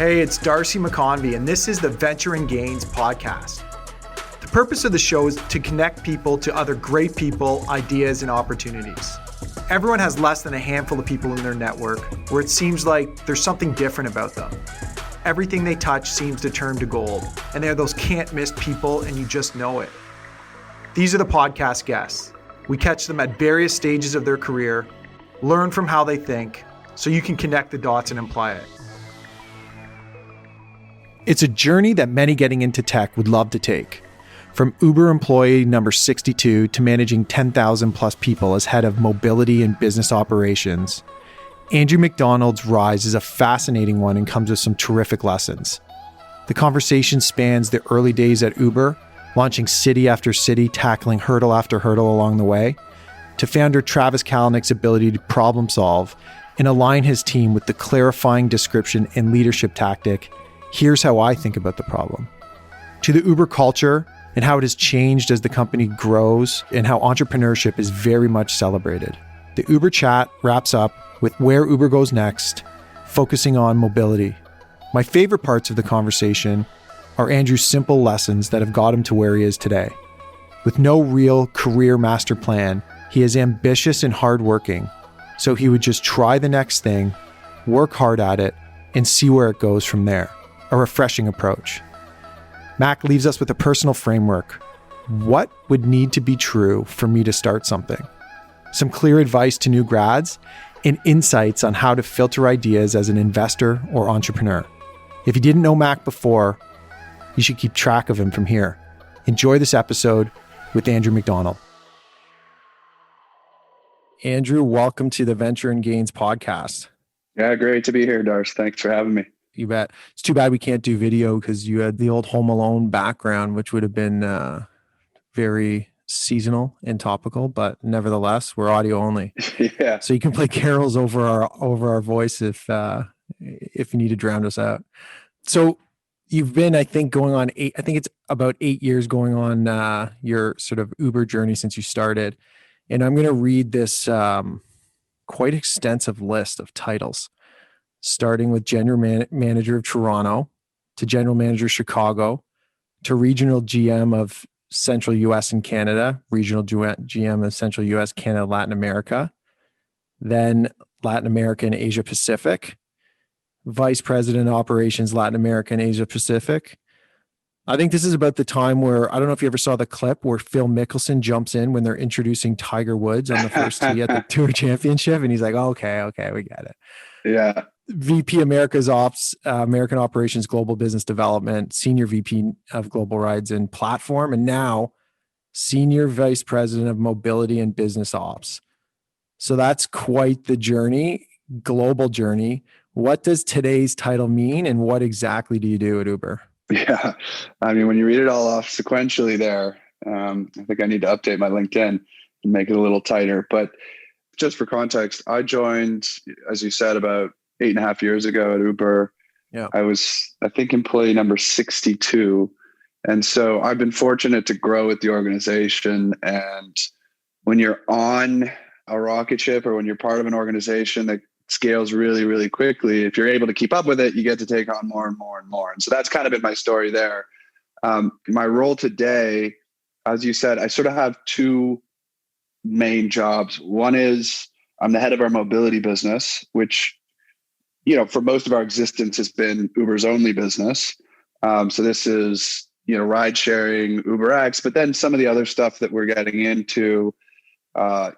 Hey, it's Darcy McConvey, and this is the Venture and Gains podcast. The purpose of the show is to connect people to other great people, ideas, and opportunities. Everyone has less than a handful of people in their network where it seems like there's something different about them. Everything they touch seems to turn to gold, and they're those can't-miss people, and you just know it. These are the podcast guests. We catch them at various stages of their career, learn from how they think, so you can connect the dots and apply it. It's a journey that many getting into tech would love to take. From Uber employee number 62 to managing 10,000 plus people as head of mobility and business operations, Andrew Macdonald's rise is a fascinating one and comes with some terrific lessons. The conversation spans the early days at Uber, launching city after city, tackling hurdle after hurdle along the way, to founder Travis Kalanick's ability to problem solve and align his team with the clarifying description and leadership tactic, "Here's how I think about the problem," to the Uber culture and how it has changed as the company grows and how entrepreneurship is very much celebrated. The Uber chat wraps up with where Uber goes next, focusing on mobility. My favorite parts of the conversation are Andrew's simple lessons that have got him to where he is today. With no real career master plan, he is ambitious and hardworking, so he would just try the next thing, work hard at it, and see where it goes from there. A refreshing approach. Mac leaves us with a personal framework. What would need to be true for me to start something? Some clear advice to new grads and insights on how to filter ideas as an investor or entrepreneur. If you didn't know Mac before, you should keep track of him from here. Enjoy this episode with Andrew Macdonald. Andrew, welcome to the Venture and Gains podcast. Yeah, great to be here, Darce. Thanks for having me. You bet. It's too bad we can't do video because you had the old Home Alone background, which would have been very seasonal and topical, but nevertheless, we're audio only. Yeah. So you can play carols over our voice if you need to drown us out. So you've been, I think it's about 8 years going on your sort of Uber journey since you started. And I'm going to read this quite extensive list of titles, starting with general manager of Toronto, to general manager Chicago, to regional GM of Central US and Canada, regional GM of Central US, Canada, Latin America, then Latin America and Asia Pacific, vice president of operations, Latin America and Asia Pacific. I think this is about the time where, I don't know if you ever saw the clip where Phil Mickelson jumps in when they're introducing Tiger Woods on the first tee at the Tour Championship. And he's like, okay, we get it. Yeah. VP America's Ops, American Operations, Global Business Development, Senior VP of Global Rides and Platform, and now Senior Vice President of Mobility and Business Ops. So that's quite the journey, global journey. What does today's title mean, and what exactly do you do at Uber? Yeah. I mean, when you read it all off sequentially there, I think I need to update my LinkedIn and make it a little tighter. But just for context, I joined, as you said, about 8.5 years ago at Uber. Yeah. I was, I think, employee number 62. And so I've been fortunate to grow with the organization. And when you're on a rocket ship, or when you're part of an organization that scales really, really quickly, if you're able to keep up with it, you get to take on more and more and more. And so that's kind of been my story there. My role today, as you said, I sort of have two main jobs. One is I'm the head of our mobility business, which, for most of our existence has been Uber's only business. So this is, ride sharing, UberX, but then some of the other stuff that we're getting into,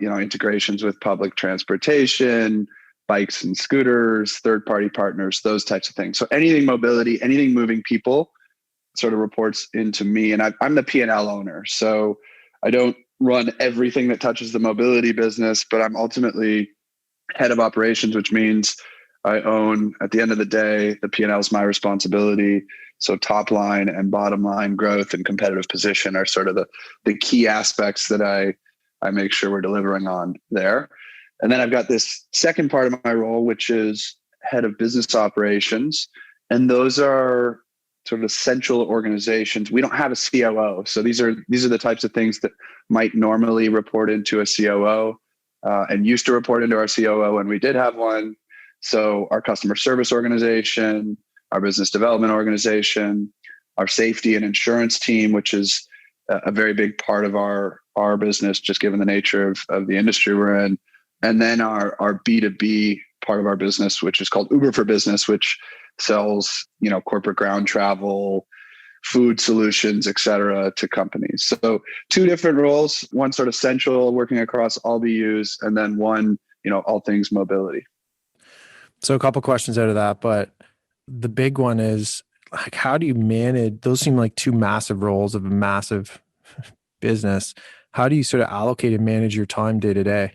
integrations with public transportation, bikes and scooters, third-party partners, those types of things. So anything mobility, anything moving people sort of reports into me. And I'm the P&L owner. So I don't run everything that touches the mobility business, but I'm ultimately head of operations, which means I own, at the end of the day, the P&L is my responsibility. So top line and bottom line growth and competitive position are sort of the key aspects that I make sure we're delivering on there. And then I've got this second part of my role, which is head of business operations. And those are sort of central organizations. We don't have a COO. So these are the types of things that might normally report into a COO and used to report into our COO when we did have one. So our customer service organization, our business development organization, our safety and insurance team, which is a very big part of our business, just given the nature of the industry we're in. And then our B2B part of our business, which is called Uber for Business, which sells, corporate ground travel, food solutions, et cetera, to companies. So 2 different roles, one sort of central working across all BUs, and then one, all things mobility. So a couple questions out of that, but the big one is like, how do you manage? Those seem like 2 massive roles of a massive business. How do you sort of allocate and manage your time day to day?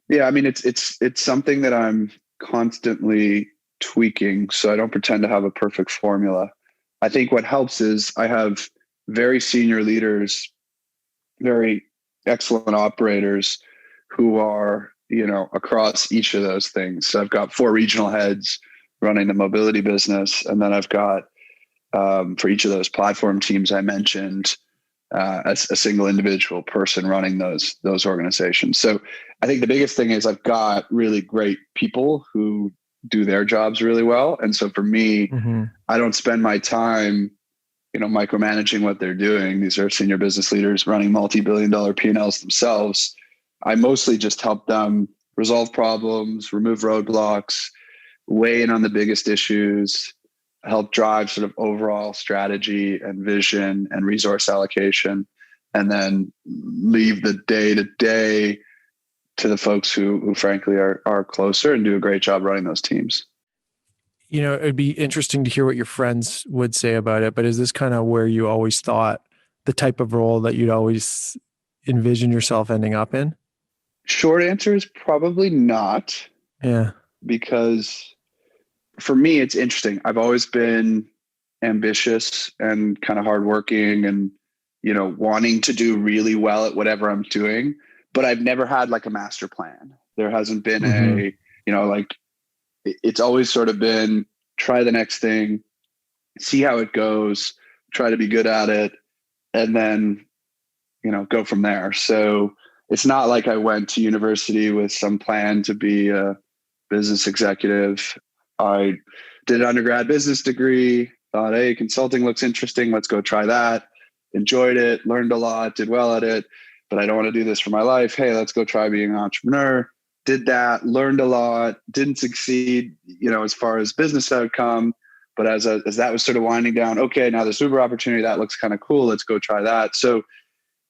Yeah, I mean, it's something that I'm constantly tweaking. So I don't pretend to have a perfect formula. I think what helps is I have very senior leaders, very excellent operators who are, across each of those things. So I've got 4 regional heads running the mobility business. And then I've got, for each of those platform teams I mentioned, a single individual person running those organizations. So I think the biggest thing is I've got really great people who do their jobs really well. And so for me, I don't spend my time, micromanaging what they're doing. These are senior business leaders running multi-billion-dollar P&Ls themselves. I mostly just help them resolve problems, remove roadblocks, weigh in on the biggest issues, help drive sort of overall strategy and vision and resource allocation, and then leave the day-to-day to the folks who frankly are closer and do a great job running those teams. It'd be interesting to hear what your friends would say about it, but is this kind of where you always thought the type of role that you'd always envision yourself ending up in? Short answer is probably not. Yeah. Because for me, it's interesting. I've always been ambitious and kind of hardworking and, wanting to do really well at whatever I'm doing, but I've never had like a master plan. There hasn't been it's always sort of been try the next thing, see how it goes, try to be good at it, and then, go from there. So it's not like I went to university with some plan to be a business executive. I did an undergrad business degree, thought, hey, consulting looks interesting. Let's go try that. Enjoyed it, learned a lot, did well at it, but I don't want to do this for my life. Hey, let's go try being an entrepreneur. Did that, learned a lot, didn't succeed, as far as business outcome. But as that was sort of winding down, okay, now this Uber opportunity, that looks kind of cool. Let's go try that. So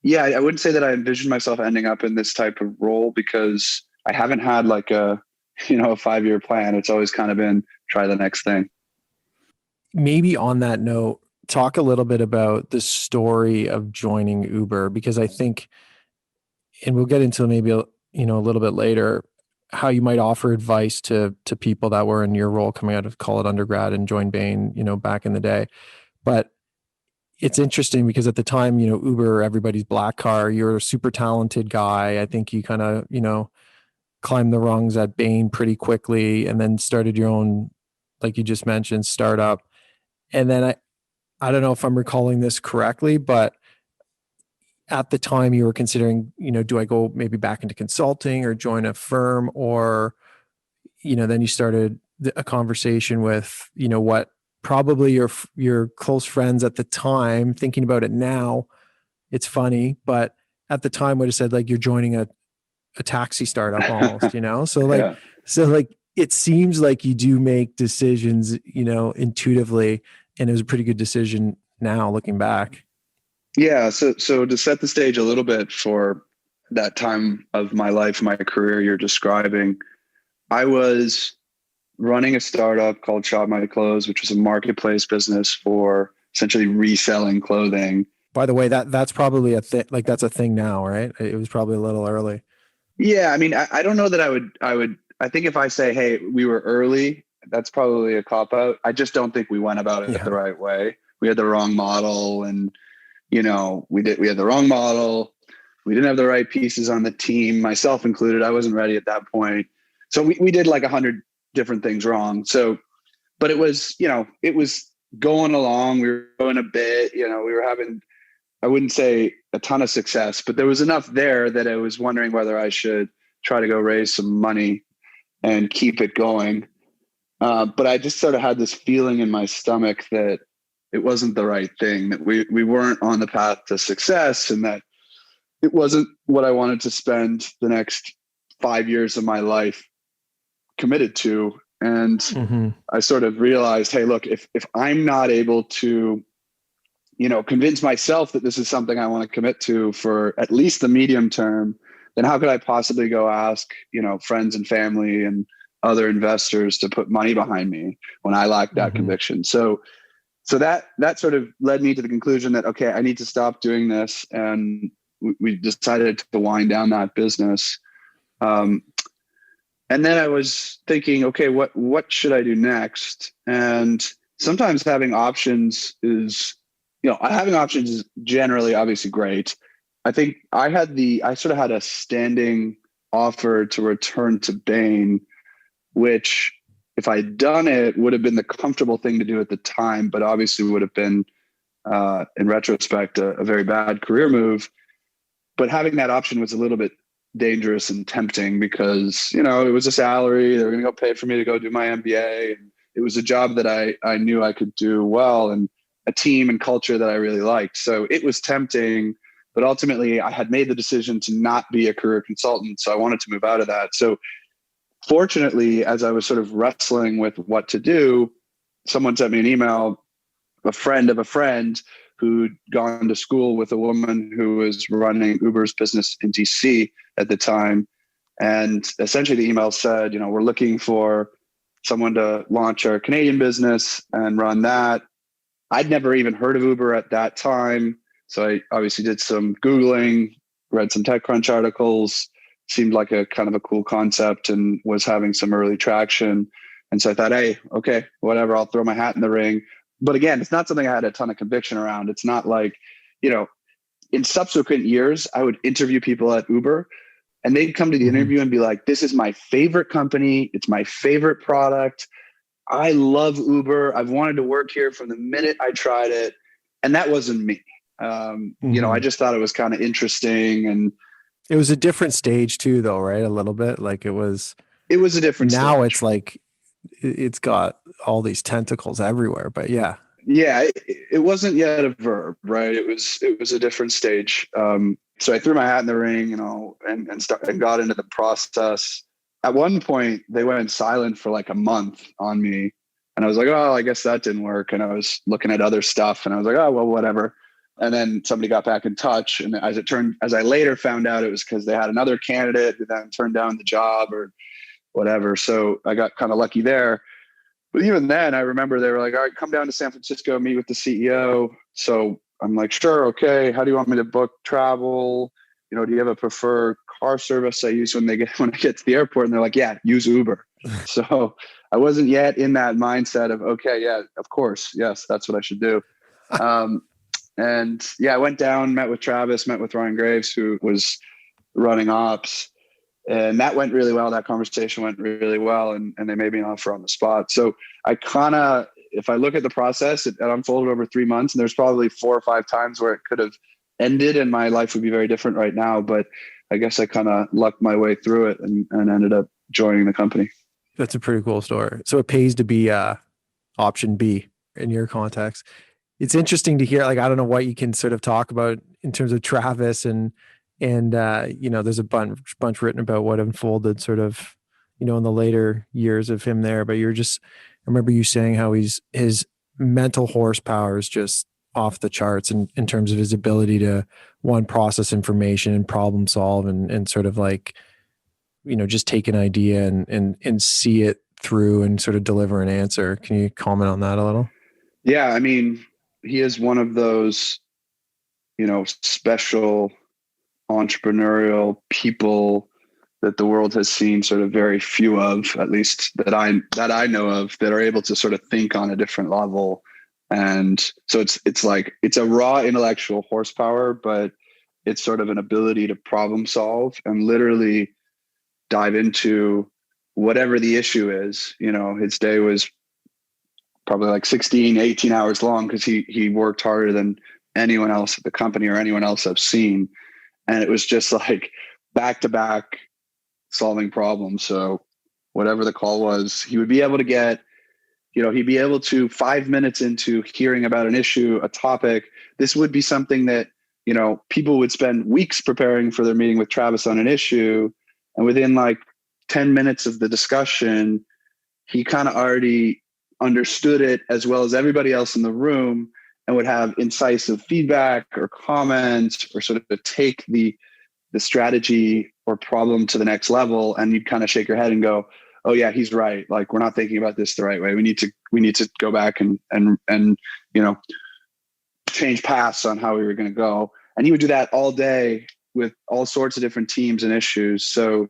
yeah, I wouldn't say that I envisioned myself ending up in this type of role because I haven't had like a 5-year plan. It's always kind of been try the next thing. Maybe on that note, talk a little bit about the story of joining Uber, because I think, and we'll get into maybe a little bit later, how you might offer advice to people that were in your role coming out of call it undergrad and joined Bain, back in the day. But it's interesting because at the time, Uber, everybody's black car, you're a super talented guy. I think you kind of, climbed the rungs at Bain pretty quickly and then started your own, like you just mentioned, startup. And then I don't know if I'm recalling this correctly, but at the time you were considering, do I go maybe back into consulting or join a firm, or, then you started a conversation with, what probably your close friends at the time, thinking about it now, it's funny, but at the time would have said like, you're joining a taxi startup almost, So it seems like you do make decisions, intuitively, and it was a pretty good decision now looking back. Yeah. So to set the stage a little bit for that time of my life, my career you're describing, I was running a startup called Shop My Clothes, which was a marketplace business for essentially reselling clothing. By the way, that's probably a thing, like that's a thing now, right? It was probably a little early. Yeah. I mean, I don't know that I think if I say, hey, we were early, that's probably a cop out. I just don't think we went about it the right way. We had the wrong model and, we had the wrong model. We didn't have the right pieces on the team, myself included. I wasn't ready at that point. So we did like 100 different things wrong. So, but it was going along. We were going a bit, we were having, I wouldn't say a ton of success, but there was enough there that I was wondering whether I should try to go raise some money and keep it going. But I just sort of had this feeling in my stomach that it wasn't the right thing, that we weren't on the path to success, and that it wasn't what I wanted to spend the next 5 years of my life committed to. And Mm-hmm. I sort of realized, hey, look, if I'm not able to, convince myself that this is something I want to commit to for at least the medium term, then how could I possibly go ask, friends and family and other investors to put money behind me when I lack that Mm-hmm. conviction? So that sort of led me to the conclusion that, okay, I need to stop doing this. And we decided to wind down that business. And then I was thinking, okay, what should I do next? And sometimes having options is, having options is generally obviously great. I think I sort of had a standing offer to return to Bain, which if I'd done it would have been the comfortable thing to do at the time, but obviously would have been, in retrospect, a very bad career move. But having that option was a little bit dangerous and tempting because, it was a salary. They were going to go pay for me to go do my MBA. And it was a job that I knew I could do well, and a team and culture that I really liked. So it was tempting, but ultimately I had made the decision to not be a career consultant. So I wanted to move out of that. So fortunately, as I was sort of wrestling with what to do, someone sent me an email, a friend of a friend who'd gone to school with a woman who was running Uber's business in DC at the time. And essentially the email said, we're looking for someone to launch our Canadian business and run that. I'd never even heard of Uber at that time. So I obviously did some Googling, read some TechCrunch articles, seemed like a kind of a cool concept and was having some early traction. And so I thought, hey, okay, whatever, I'll throw my hat in the ring. But again, it's not something I had a ton of conviction around. It's not like, in subsequent years, I would interview people at Uber and they'd come to the interview and be like, this is my favorite company. It's my favorite product. I love Uber. I've wanted to work here from the minute I tried it. And that wasn't me. I just thought it was kind of interesting. And It was a different stage too, though, right? A little bit like it was a different now stage. It's like, it's got all these tentacles everywhere, but yeah. Yeah, it wasn't yet a verb, right? It was a different stage. So I threw my hat in the ring, and got into the process. At one point, they went silent for like a month on me, and I was like, "Oh, I guess that didn't work." And I was looking at other stuff, and I was like, "Oh, well, whatever." And then somebody got back in touch, and as I later found out, it was because they had another candidate who then turned down the job or whatever. So I got kind of lucky there. But even then, I remember they were like, all right, come down to San Francisco, meet with the CEO. So I'm like, sure, okay. How do you want me to book travel? Do you have a preferred car service I use when I get to the airport? And they're like, yeah, use Uber. So I wasn't yet in that mindset of, okay, yeah, of course. Yes, that's what I should do. And yeah, I went down, met with Travis, met with Ryan Graves, who was running ops. And that went really well. That conversation went really well. And they made me an offer on the spot. So I if I look at the process, it unfolded over 3 months. And there's probably 4 or 5 times where it could have ended and my life would be very different right now. But I guess I kind of lucked my way through it and ended up joining the company. That's a pretty cool story. So it pays to be option B in your context. It's interesting to hear, like, I don't know what you can sort of talk about in terms of Travis and there's a bunch written about what unfolded sort of, in the later years of him there, but I remember you saying how his mental horsepower is just off the charts in terms of his ability to process information and problem solve and sort of like, just take an idea and see it through and sort of deliver an answer. Can you comment on that a little? Yeah. I mean, he is one of those, special entrepreneurial people that the world has seen sort of very few of, at least that I know of, that are able to sort of think on a different level. And so it's a raw intellectual horsepower, but it's sort of an ability to problem solve and literally dive into whatever the issue is. His day was probably like 16, 18 hours long because he worked harder than anyone else at the company or anyone else I've seen. And it was just like back to back solving problems. So whatever the call was, he would be able to get he'd be able to 5 minutes into hearing about an issue, a topic, this would be something that, people would spend weeks preparing for their meeting with Travis on an issue. And within like 10 minutes of the discussion, he kind of already understood it as well as everybody else in the room and would have incisive feedback or comments or sort of take the strategy or problem to the next level. And you'd kind of shake your head and go, oh yeah, he's right. Like, we're not thinking about this the right way. We need to go back and change paths on how we were going to go. And he would do that all day with all sorts of different teams and issues. So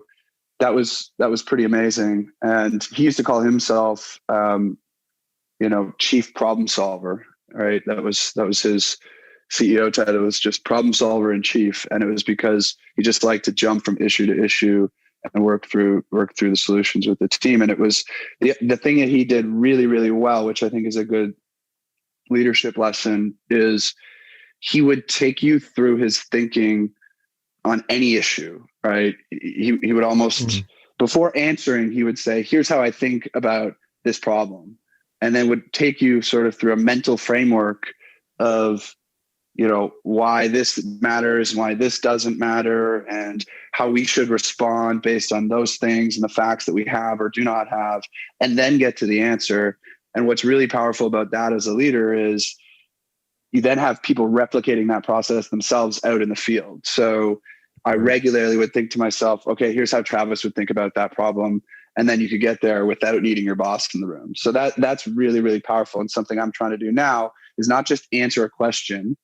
that was pretty amazing. And he used to call himself, chief problem solver, right? That was his CEO title, was just problem solver in chief. And it was because he just liked to jump from issue to issue and work through the solutions with the team. And it was the thing that he did really, really well, which I think is a good leadership lesson, is he would take you through his thinking on any issue, right? He would almost, before answering, he would say, here's how I think about this problem. And then would take you sort of through a mental framework of, why this matters, why this doesn't matter, and how we should respond based on those things and the facts that we have or do not have, and then get to the answer. And what's really powerful about that as a leader is you then have people replicating that process themselves out in the field. So I regularly would think to myself, okay, here's how Travis would think about that problem. And then you could get there without needing your boss in the room. So that's really, really powerful. And something I'm trying to do now is not just answer a question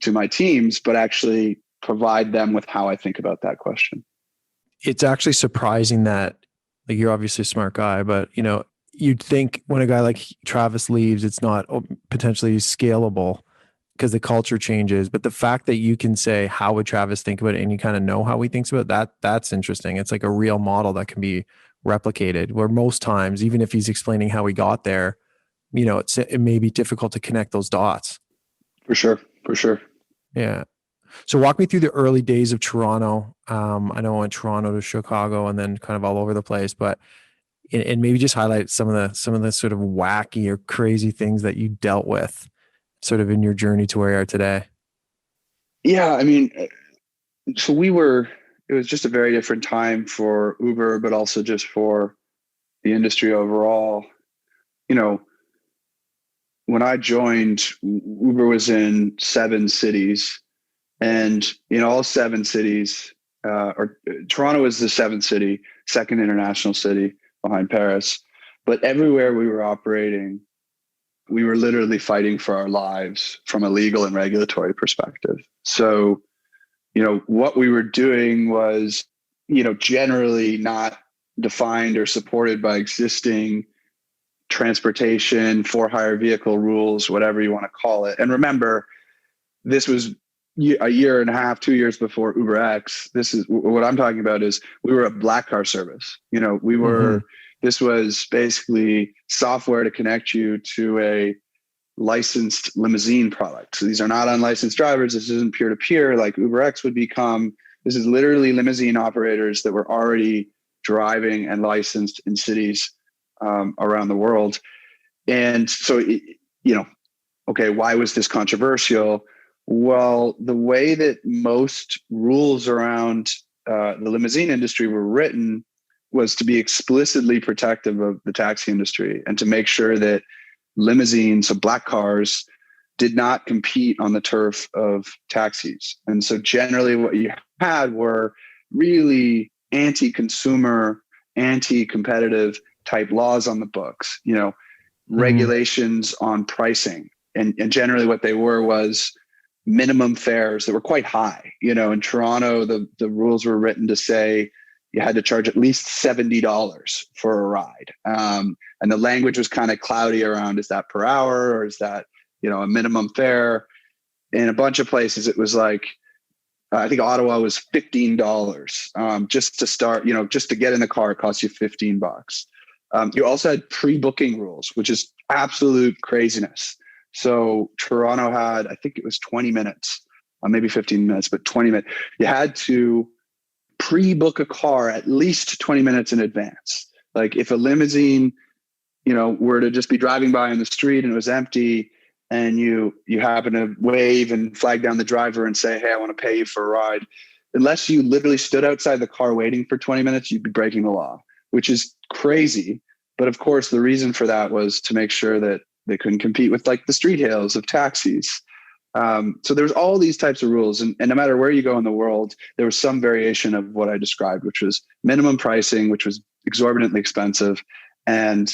to my teams, but actually provide them with how I think about that question. It's actually surprising that, like, you're obviously a smart guy, but you'd think when a guy like Travis leaves, it's not potentially scalable because the culture changes. But the fact that you can say, how would Travis think about it? And you kind of know how he thinks about that, that's interesting. It's like a real model that can be replicated, where most times, even if he's explaining how he got there, it may be difficult to connect those dots. For sure. Yeah. So walk me through the early days of Toronto. I know I went Toronto to Chicago and then kind of all over the place, but and maybe just highlight some of the sort of wacky or crazy things that you dealt with sort of in your journey to where you are today. Yeah. I mean, so it was just a very different time for Uber, but also just for the industry overall. When I joined, Uber was in 7 cities, and in all 7 cities, Toronto was the 7th city, second international city behind Paris. But everywhere we were operating, we were literally fighting for our lives from a legal and regulatory perspective. So, what we were doing was, generally not defined or supported by existing transportation, for-hire vehicle rules, whatever you want to call it. And remember, this was a year and a half, 2 years before UberX. This is what I'm talking about, is we were a black car service. We were, this was basically software to connect you to a licensed limousine product. So these are not unlicensed drivers. This isn't peer-to-peer like UberX would become. This is literally limousine operators that were already driving and licensed in cities around the world. And so, okay, why was this controversial? Well, the way that most rules around the limousine industry were written was to be explicitly protective of the taxi industry and to make sure that limousines, so black cars, did not compete on the turf of taxis. And so generally what you had were really anti-consumer, anti-competitive type laws on the books, regulations on pricing. And generally what they were was minimum fares that were quite high. In Toronto, the rules were written to say you had to charge at least $70 for a ride. And the language was kind of cloudy around, is that per hour or is that, a minimum fare? In a bunch of places, it was like, I think Ottawa was $15 just to start, just to get in the car, it costs you $15. You also had pre-booking rules, which is absolute craziness. So Toronto had, I think it was 20 minutes, maybe 15 minutes, but 20 minutes. You had to pre-book a car at least 20 minutes in advance. Like if a limousine were to just be driving by on the street and it was empty, and you happen to wave and flag down the driver and say, hey, I want to pay you for a ride. Unless you literally stood outside the car waiting for 20 minutes, you'd be breaking the law, which is crazy. But of course, the reason for that was to make sure that they couldn't compete with like the street hails of taxis. So there's all these types of rules. And no matter where you go in the world, there was some variation of what I described, which was minimum pricing, which was exorbitantly expensive, and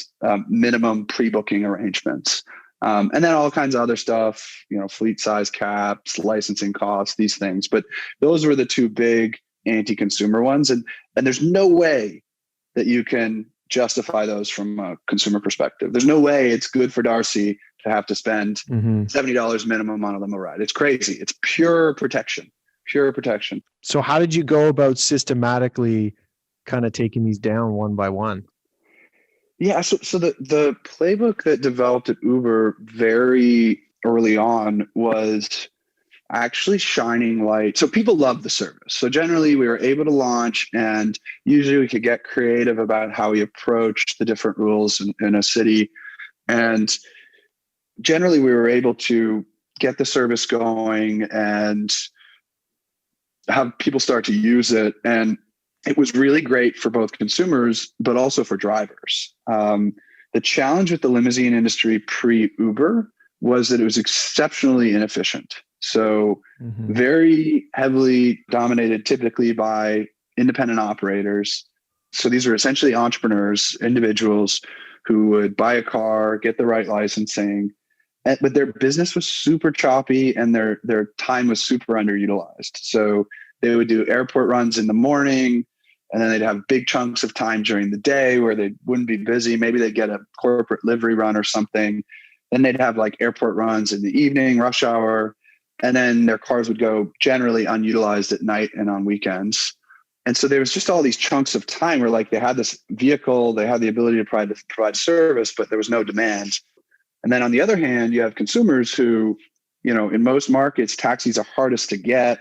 minimum pre-booking arrangements. And then all kinds of other stuff, fleet size caps, licensing costs, these things. But those were the two big anti-consumer ones. And there's no way that you can justify those from a consumer perspective. There's no way it's good for Darcy to have to spend $70 minimum on a limo ride. It's crazy. It's pure protection. So how did you go about systematically kind of taking these down one by one? Yeah, so the playbook that developed at Uber very early on was actually shining light. So people loved the service. So generally we were able to launch, and usually we could get creative about how we approached the different rules in a city. And generally we were able to get the service going and have people start to use it. And it was really great for both consumers, but also for drivers. The challenge with the limousine industry pre-Uber was that it was exceptionally inefficient. So very heavily dominated typically by independent operators. So these were essentially entrepreneurs, individuals who would buy a car, get the right licensing, but their business was super choppy and their time was super underutilized. So they would do airport runs in the morning, and then they'd have big chunks of time during the day where they wouldn't be busy. Maybe they'd get a corporate livery run or something. Then they'd have like airport runs in the evening, rush hour, and then their cars would go generally unutilized at night and on weekends. And so there was just all these chunks of time where like they had this vehicle, they had the ability to provide service, but there was no demand. And then on the other hand, you have consumers who, in most markets, taxis are hardest to get,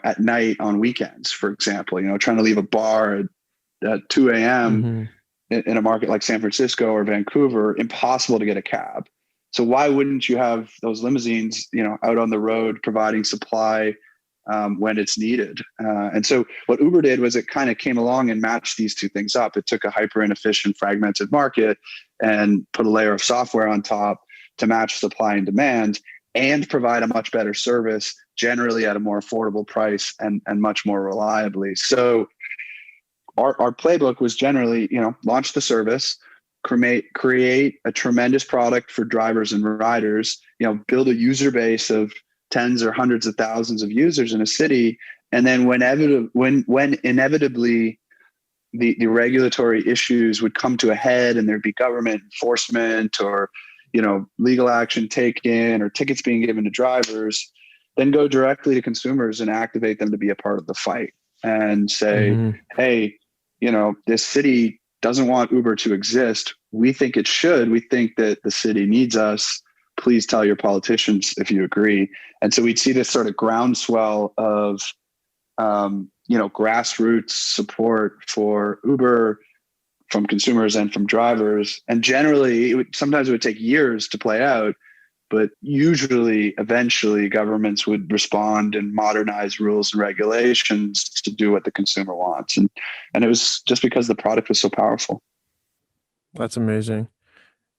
at night on weekends, for example, trying to leave a bar at 2 a.m. in a market like San Francisco or Vancouver, impossible to get a cab. So why wouldn't you have those limousines, out on the road providing supply when it's needed? And so what Uber did was it kind of came along and matched these two things up. It took a hyper inefficient, fragmented market and put a layer of software on top to match supply and demand and provide a much better service, generally at a more affordable price and much more reliably. So our playbook was generally, launch the service, create a tremendous product for drivers and riders, build a user base of tens or hundreds of thousands of users in a city. And then when inevitably the regulatory issues would come to a head and there'd be government enforcement or, legal action taken or tickets being given to drivers, then go directly to consumers and activate them to be a part of the fight and say, hey, this city doesn't want Uber to exist. We think it should. We think that the city needs us. Please tell your politicians if you agree. And so we'd see this sort of groundswell of, grassroots support for Uber from consumers and from drivers. And generally, sometimes it would take years to play out, but usually, eventually, governments would respond and modernize rules and regulations to do what the consumer wants. And it was just because the product was so powerful. That's amazing.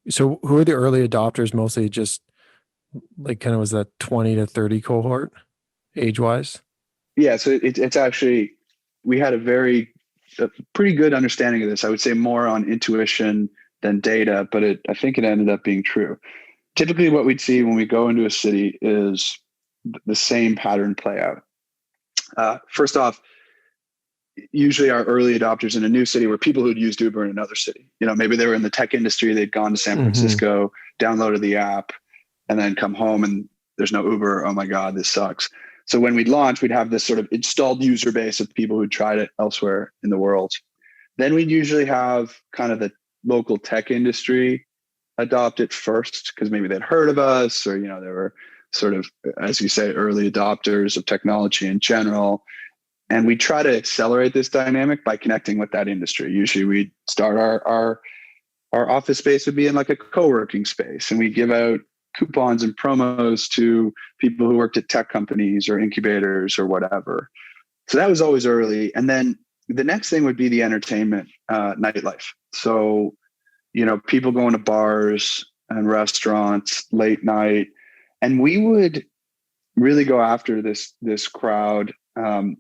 So who are the early adopters? Mostly just like kind of was that 20 to 30 cohort age-wise? Yeah, so it's actually, we had a pretty good understanding of this. I would say more on intuition than data, but I think it ended up being true. Typically what we'd see when we go into a city is the same pattern play out. First off, usually our early adopters in a new city were people who'd used Uber in another city. Maybe they were in the tech industry, they'd gone to San Francisco, downloaded the app, and then come home and there's no Uber. Oh my God, this sucks. So when we'd launch, we'd have this sort of installed user base of people who'd tried it elsewhere in the world. Then we'd usually have kind of the local tech industry adopt it first because maybe they'd heard of us or, they were sort of, as you say, early adopters of technology in general. And we try to accelerate this dynamic by connecting with that industry. Usually we'd start our our office space would be in like a co-working space, and we give out coupons and promos to people who worked at tech companies or incubators or whatever. So that was always early. And then the next thing would be the entertainment, nightlife. So, people going to bars and restaurants late night, and we would really go after this crowd. And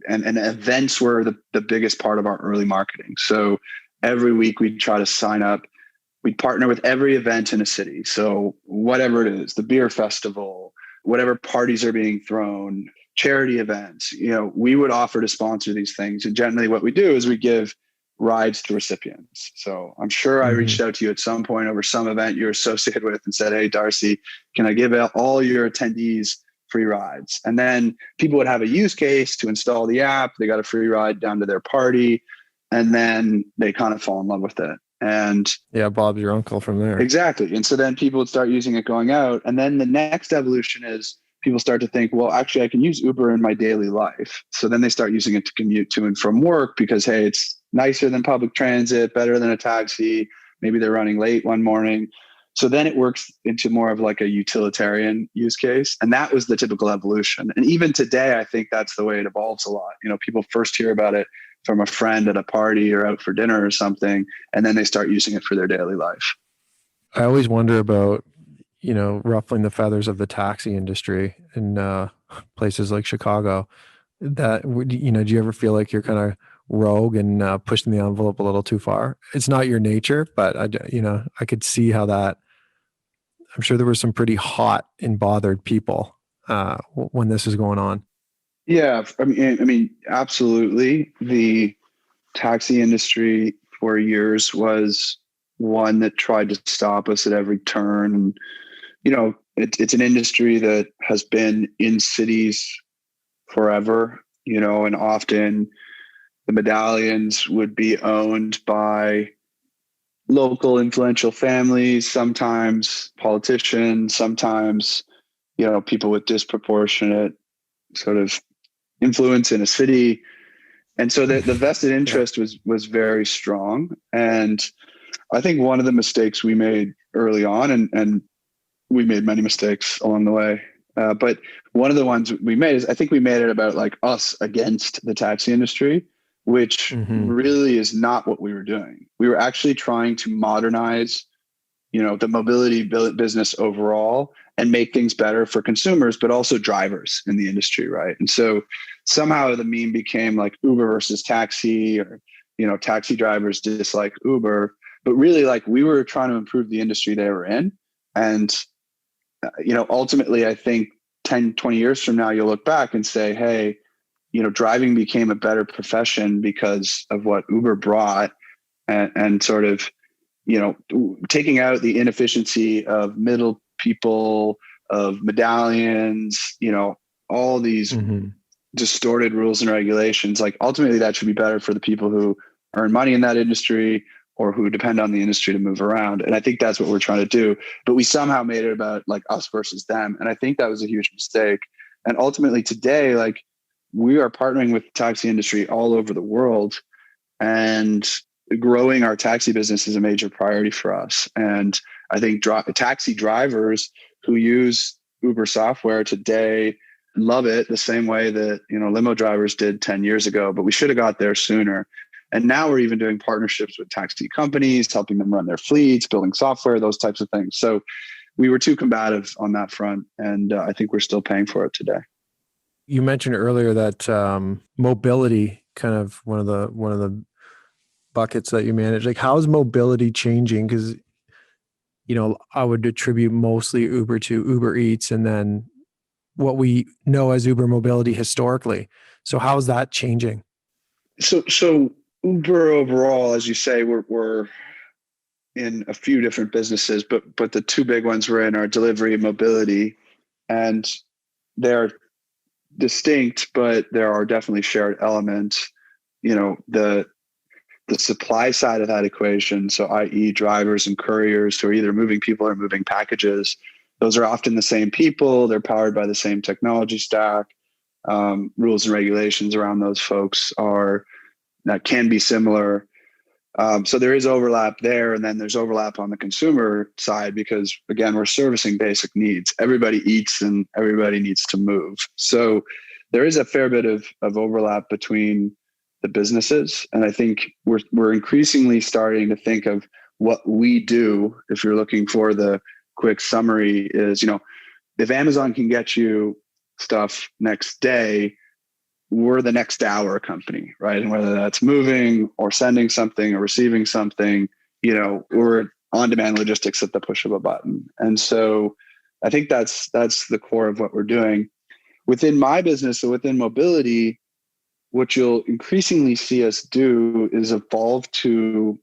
events were the biggest part of our early marketing. So every week we'd try to sign up. We'd partner with every event in a city. So whatever it is, the beer festival, whatever parties are being thrown, charity events, we would offer to sponsor these things. And generally what we do is we give rides to recipients. So I'm sure I reached out to you at some point over some event you're associated with and said, "Hey, Darcy, can I give out all your attendees free rides?" And then people would have a use case to install the app. They got a free ride down to their party, and then they kind of fall in love with it. And yeah, Bob's your uncle from there. Exactly. And so then people would start using it going out. And then the next evolution is people start to think, well, actually, I can use Uber in my daily life. So then they start using it to commute to and from work because, hey, it's nicer than public transit, better than a taxi. Maybe they're running late one morning. So then it works into more of like a utilitarian use case. And that was the typical evolution. And even today, I think that's the way it evolves a lot. People first hear about it from a friend at a party or out for dinner or something, and then they start using it for their daily life. I always wonder about, ruffling the feathers of the taxi industry in places like Chicago. That, do you ever feel like you're kind of rogue and pushing the envelope a little too far? It's not your nature, but I could see how that. I'm sure there were some pretty hot and bothered people when this is going on. Yeah, I mean, absolutely. The taxi industry for years was one that tried to stop us at every turn. It's an industry that has been in cities forever, and often the medallions would be owned by local influential families, sometimes politicians, sometimes, people with disproportionate sort of influence in a city. And so the vested interest was very strong. And I think one of the mistakes we made early on, and we made many mistakes along the way, but one of the ones we made is I think we made it about like us against the taxi industry, which really is not what we were doing. We were actually trying to modernize, the mobility business overall and make things better for consumers, but also drivers in the industry, right? And so somehow the meme became like Uber versus taxi, or, taxi drivers dislike Uber, but really like we were trying to improve the industry they were in. And, ultimately I think 10, 20 years from now, you'll look back and say, hey, driving became a better profession because of what Uber brought and sort of, taking out the inefficiency of middle people, of medallions, all these distorted rules and regulations. Like ultimately that should be better for the people who earn money in that industry or who depend on the industry to move around. And I think that's what we're trying to do. But we somehow made it about like us versus them. And I think that was a huge mistake. And ultimately today, like we are partnering with the taxi industry all over the world, and growing our taxi business is a major priority for us. And I think taxi drivers who use Uber software today love it the same way that, limo drivers did 10 years ago, but we should have got there sooner. And now we're even doing partnerships with taxi companies, helping them run their fleets, building software, those types of things. So we were too combative on that front. And I think we're still paying for it today. You mentioned earlier that mobility, kind of one of the buckets that you manage. Like, how is mobility changing? Because, I would attribute mostly Uber to Uber Eats and then what we know as Uber mobility historically. So how is that changing? So Uber overall, as you say, we're in a few different businesses, but the two big ones we're in are delivery and mobility, and they're distinct, but there are definitely shared elements. The supply side of that equation, so i.e. drivers and couriers who are either moving people or moving packages, those are often the same people. They're powered by the same technology stack. Rules and regulations around those folks can be similar. So there is overlap there. And then there's overlap on the consumer side because, again, we're servicing basic needs. Everybody eats and everybody needs to move. So there is a fair bit of overlap between the businesses. And I think we're increasingly starting to think of what we do. If you're looking for the quick summary is, if Amazon can get you stuff next day, we're the next hour company, right? And whether that's moving or sending something or receiving something, we're on-demand logistics at the push of a button. And so I think that's the core of what we're doing. Within my business, so within mobility, what you'll increasingly see us do is evolve to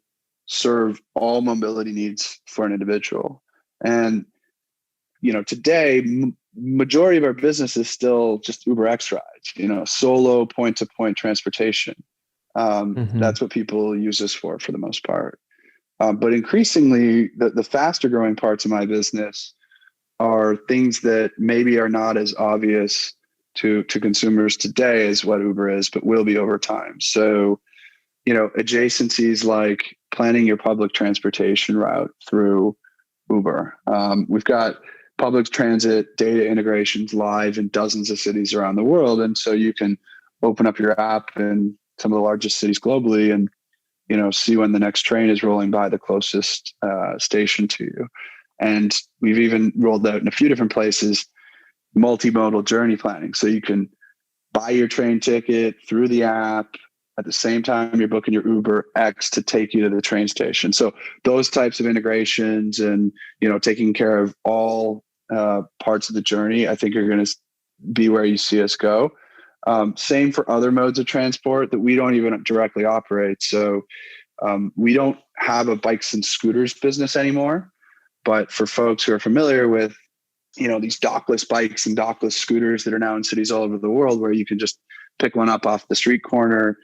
serve all mobility needs for an individual. And, today, majority of our business is still just UberX rides, solo point-to-point transportation. That's what people use us for the most part. But increasingly, the faster growing parts of my business are things that maybe are not as obvious to consumers today as what Uber is, but will be over time. So, adjacencies like planning your public transportation route through Uber. We've got public transit data integrations live in dozens of cities around the world. And so you can open up your app in some of the largest cities globally and, see when the next train is rolling by the closest station to you. And we've even rolled out in a few different places multimodal journey planning. So you can buy your train ticket through the app at the same time you're booking your Uber X to take you to the train station. So those types of integrations and, taking care of all parts of the journey, I think are going to be where you see us go. Same for other modes of transport that we don't even directly operate. So we don't have a bikes and scooters business anymore. But for folks who are familiar with, these dockless bikes and dockless scooters that are now in cities all over the world, where you can just pick one up off the street corner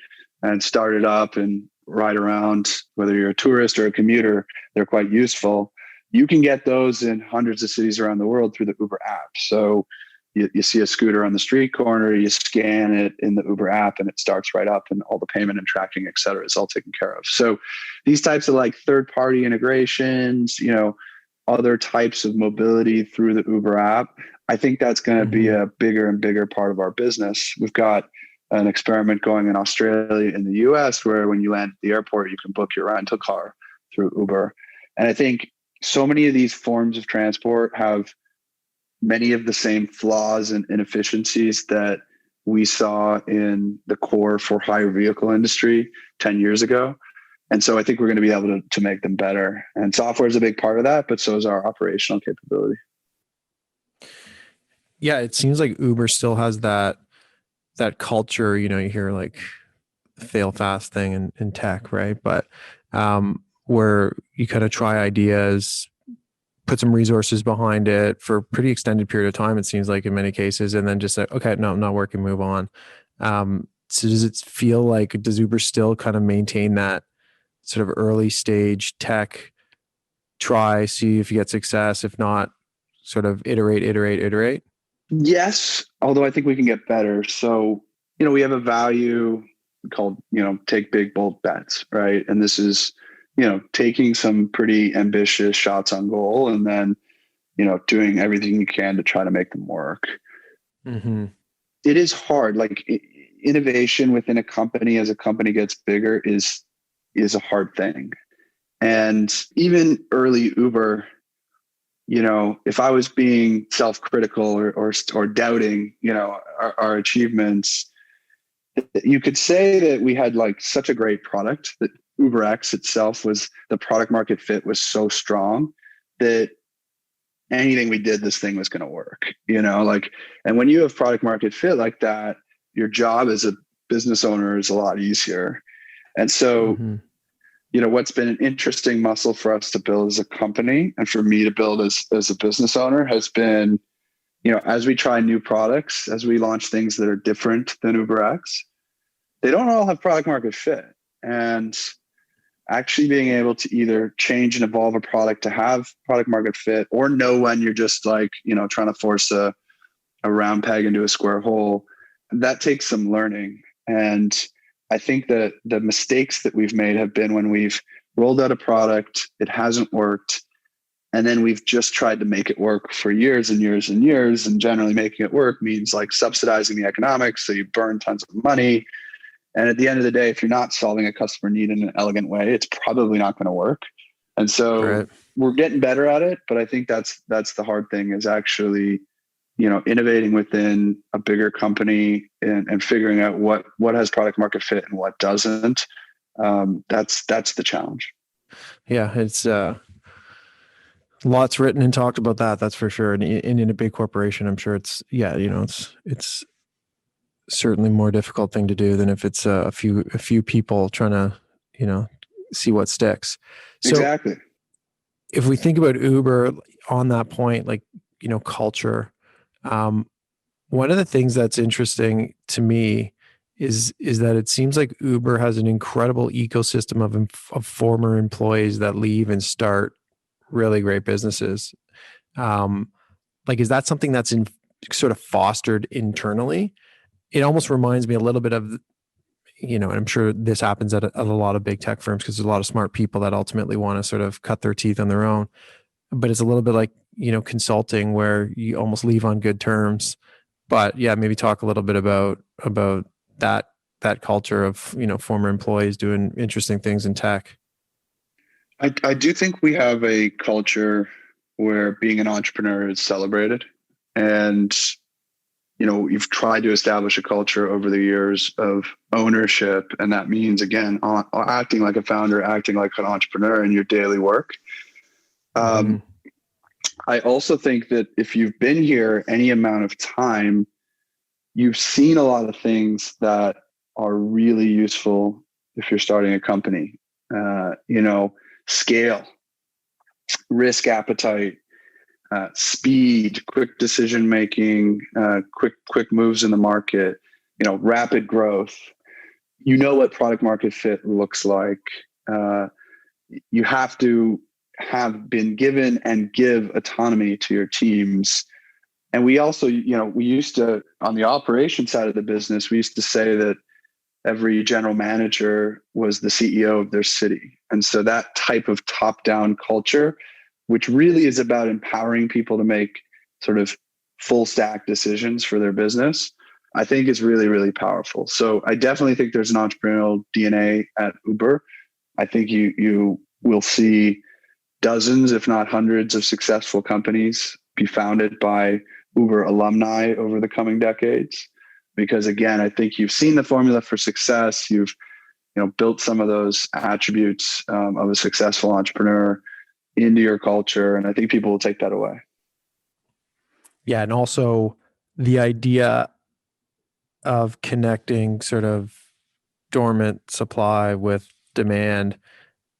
and start it up and ride around, whether you're a tourist or a commuter, they're quite useful. You can get those in hundreds of cities around the world through the Uber app. So you see a scooter on the street corner, you scan it in the Uber app and it starts right up and all the payment and tracking, et cetera, is all taken care of. So these types of like third-party integrations, other types of mobility through the Uber app, I think that's going to be a bigger and bigger part of our business. We've got an experiment going in Australia and the US where when you land at the airport, you can book your rental car through Uber. And I think so many of these forms of transport have many of the same flaws and inefficiencies that we saw in the core for hire vehicle industry 10 years ago. And so I think we're going to be able to make them better. And software is a big part of that, but so is our operational capability. Yeah, it seems like Uber still has that culture, you hear like fail fast thing in tech, right? But where you kind of try ideas, put some resources behind it for a pretty extended period of time, it seems like in many cases, and then just say, okay, no, not working, move on. So does it feel like, does Uber still kind of maintain that sort of early stage tech, try, see if you get success, if not, sort of iterate? Yes, although I think we can get better. So, we have a value called, take big, bold bets, right? And this is, taking some pretty ambitious shots on goal and then, doing everything you can to try to make them work. Mm-hmm. It is hard. Like innovation within a company as a company gets bigger is a hard thing. And even early Uber, if I was being self-critical or doubting, our achievements, you could say that we had like such a great product that UberX itself the product market fit was so strong that anything we did, this thing was going to work, and when you have product market fit like that, your job as a business owner is a lot easier. And so, what's been an interesting muscle for us to build as a company and for me to build as a business owner has been, as we try new products, as we launch things that are different than UberX, they don't all have product market fit. And actually being able to either change and evolve a product to have product market fit or know when you're just like, trying to force a round peg into a square hole, that takes some learning. And I think that the mistakes that we've made have been when we've rolled out a product, it hasn't worked, and then we've just tried to make it work for years and years and years. And generally making it work means like subsidizing the economics. So you burn tons of money. And at the end of the day, if you're not solving a customer need in an elegant way, it's probably not going to work. And so we're getting better at it. But I think that's the hard thing, is actually, innovating within a bigger company and figuring out what has product market fit and what doesn't. That's the challenge. Yeah, it's lots written and talked about that. That's for sure. And in a big corporation, I'm sure it's certainly more difficult thing to do than if it's a few people trying to, see what sticks. So exactly. If we think about Uber on that point, like, culture, one of the things that's interesting to me is that it seems like Uber has an incredible ecosystem of former employees that leave and start really great businesses. Like, is that something that's sort of fostered internally? It almost reminds me a little bit of, and I'm sure this happens at a lot of big tech firms, because there's a lot of smart people that ultimately want to sort of cut their teeth on their own. But it's a little bit like, consulting, where you almost leave on good terms. But yeah, maybe talk a little bit about that culture of, former employees doing interesting things in tech. I do think we have a culture where being an entrepreneur is celebrated. And, you've tried to establish a culture over the years of ownership. And that means, again, acting like a founder, acting like an entrepreneur in your daily work. I also think that if you've been here any amount of time, you've seen a lot of things that are really useful if you're starting a company. Scale, risk appetite, speed, quick decision making, quick moves in the market, rapid growth. What product market fit looks like. You have to have been given and give autonomy to your teams. And we also, we used to, on the operation side of the business, we used to say that every general manager was the CEO of their city. And so that type of top-down culture, which really is about empowering people to make sort of full stack decisions for their business, I think is really, really powerful. So I definitely think there's an entrepreneurial DNA at Uber. I think you will see dozens, if not hundreds, of successful companies be founded by Uber alumni over the coming decades. Because again, I think you've seen the formula for success. You've built some of those attributes of a successful entrepreneur into your culture, and I think people will take that away. Yeah, and also the idea of connecting sort of dormant supply with demand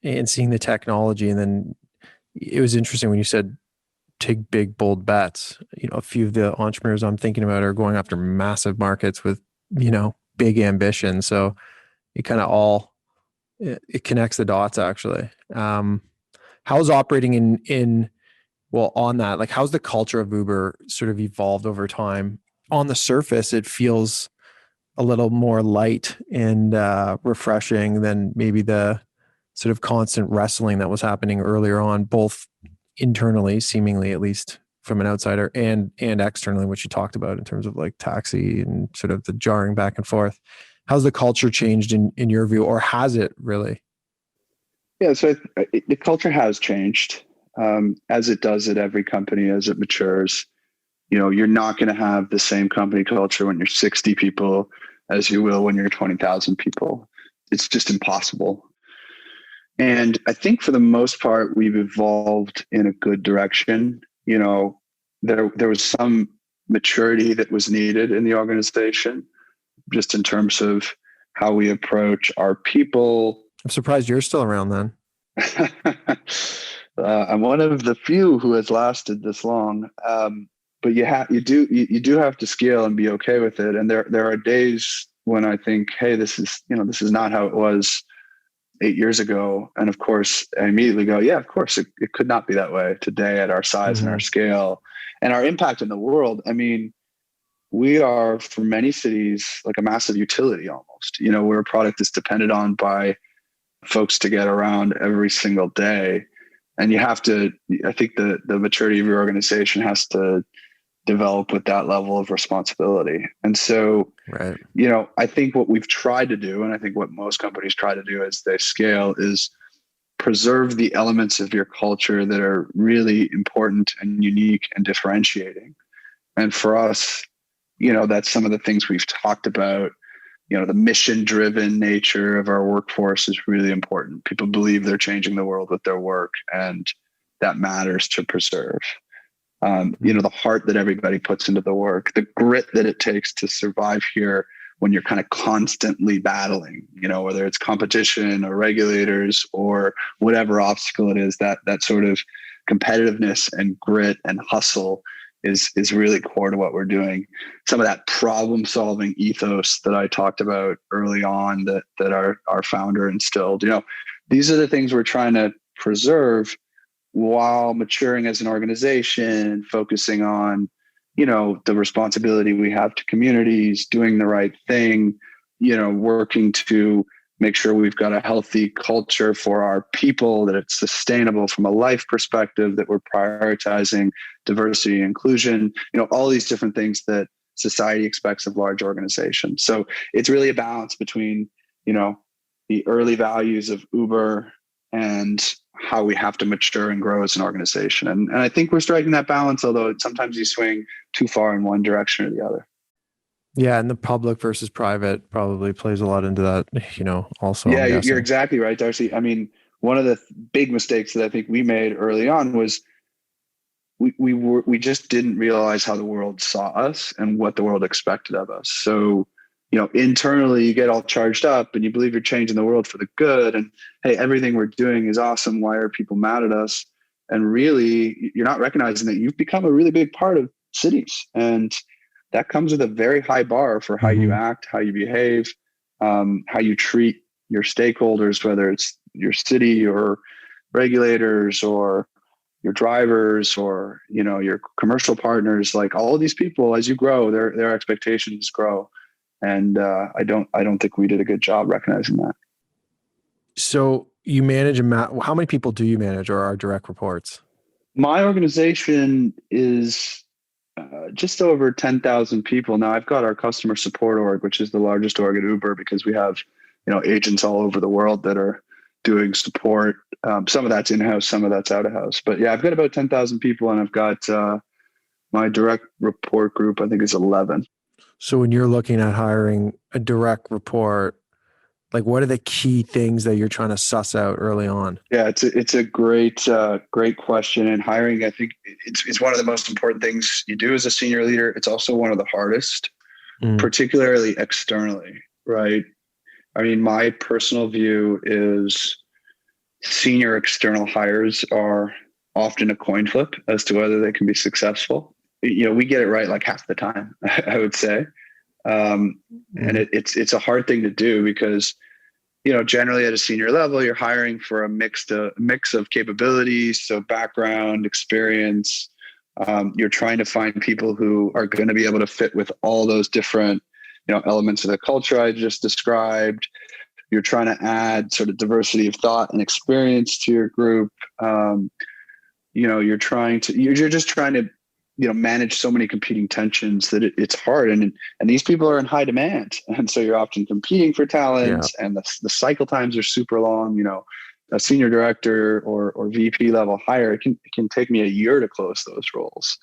and seeing the technology. And then it was interesting when you said take big, bold bets. A few of the entrepreneurs I'm thinking about are going after massive markets with, big ambition. So it kind of it connects the dots, actually. How's operating on that, like, how's the culture of Uber sort of evolved over time? On the surface, it feels a little more light and refreshing than maybe the sort of constant wrestling that was happening earlier on, both internally, seemingly, at least from an outsider, and externally, which you talked about in terms of like taxi and sort of the jarring back and forth. How's the culture changed in your view, or has it really? Yeah, so the culture has changed, as it does at every company as it matures. You're not going to have the same company culture when you're 60 people as you will when you're 20,000 people. It's just impossible. And I think for the most part, we've evolved in a good direction. There was some maturity that was needed in the organization, just in terms of how we approach our people. I'm surprised you're still around then. I'm one of the few who has lasted this long. But you do have to scale and be okay with it. And there are days when I think, hey, this is not how it was 8 years ago. And of course, I immediately go, yeah, of course, it could not be that way today at our size and our scale and our impact in the world. I mean, we are, for many cities, like a massive utility almost. We're a product that's depended on by folks to get around every single day. And I think the maturity of your organization has to develop with that level of responsibility. And so, Right. I think what we've tried to do, and I think what most companies try to do as they scale, is preserve the elements of your culture that are really important and unique and differentiating. And for us, that's some of the things we've talked about. The mission driven nature of our workforce is really important. People believe they're changing the world with their work, and that matters to preserve. The heart that everybody puts into the work, the grit that it takes to survive here when you're kind of constantly battling, whether it's competition or regulators or whatever obstacle it is, that sort of competitiveness and grit and hustle is really core to what we're doing. Some of that problem solving ethos that I talked about early on that our founder instilled, these are the things we're trying to preserve while maturing as an organization, focusing on, the responsibility we have to communities, doing the right thing, working to make sure we've got a healthy culture for our people, that it's sustainable from a life perspective, that we're prioritizing diversity and inclusion, all these different things that society expects of large organizations. So it's really a balance between, the early values of Uber and how we have to mature and grow as an organization. And I think we're striking that balance, although sometimes you swing too far in one direction or the other. Yeah, and the public versus private probably plays a lot into that, also. Yeah, you're exactly right, Darcy. I mean, one of the big mistakes that I think we made early on was we just didn't realize how the world saw us and what the world expected of us. So, internally you get all charged up and you believe you're changing the world for the good. And hey, everything we're doing is awesome. Why are people mad at us? And really, you're not recognizing that you've become a really big part of cities. And that comes with a very high bar for how you act, how you behave, how you treat your stakeholders, whether it's your city or regulators or your drivers or, your commercial partners. Like all of these people, as you grow, their expectations grow. And I don't think we did a good job recognizing that. So you manage how many people do you manage, or are direct reports? My organization is just over 10,000 people. Now I've got our customer support org, which is the largest org at Uber, because we have, agents all over the world that are doing support. Some of that's in-house, some of that's out-of-house. But yeah, I've got about 10,000 people, and I've got my direct report group, I think, is 11. So when you're looking at hiring a direct report, like what are the key things that you're trying to suss out early on? Yeah, it's a great question. And hiring, I think it's one of the most important things you do as a senior leader. It's also one of the hardest, particularly externally, right? I mean, my personal view is senior external hires are often a coin flip as to whether they can be successful. We get it right like half the time, I would say. And it's a hard thing to do because, generally at a senior level, you're hiring for a mix of capabilities. So background, experience, you're trying to find people who are going to be able to fit with all those different, elements of the culture I just described. You're trying to add sort of diversity of thought and experience to your group. You're just trying to, manage so many competing tensions that it's hard. And these people are in high demand. And so you're often competing for talent, and the cycle times are super long. A senior director or VP level hire, it can take me a year to close those roles.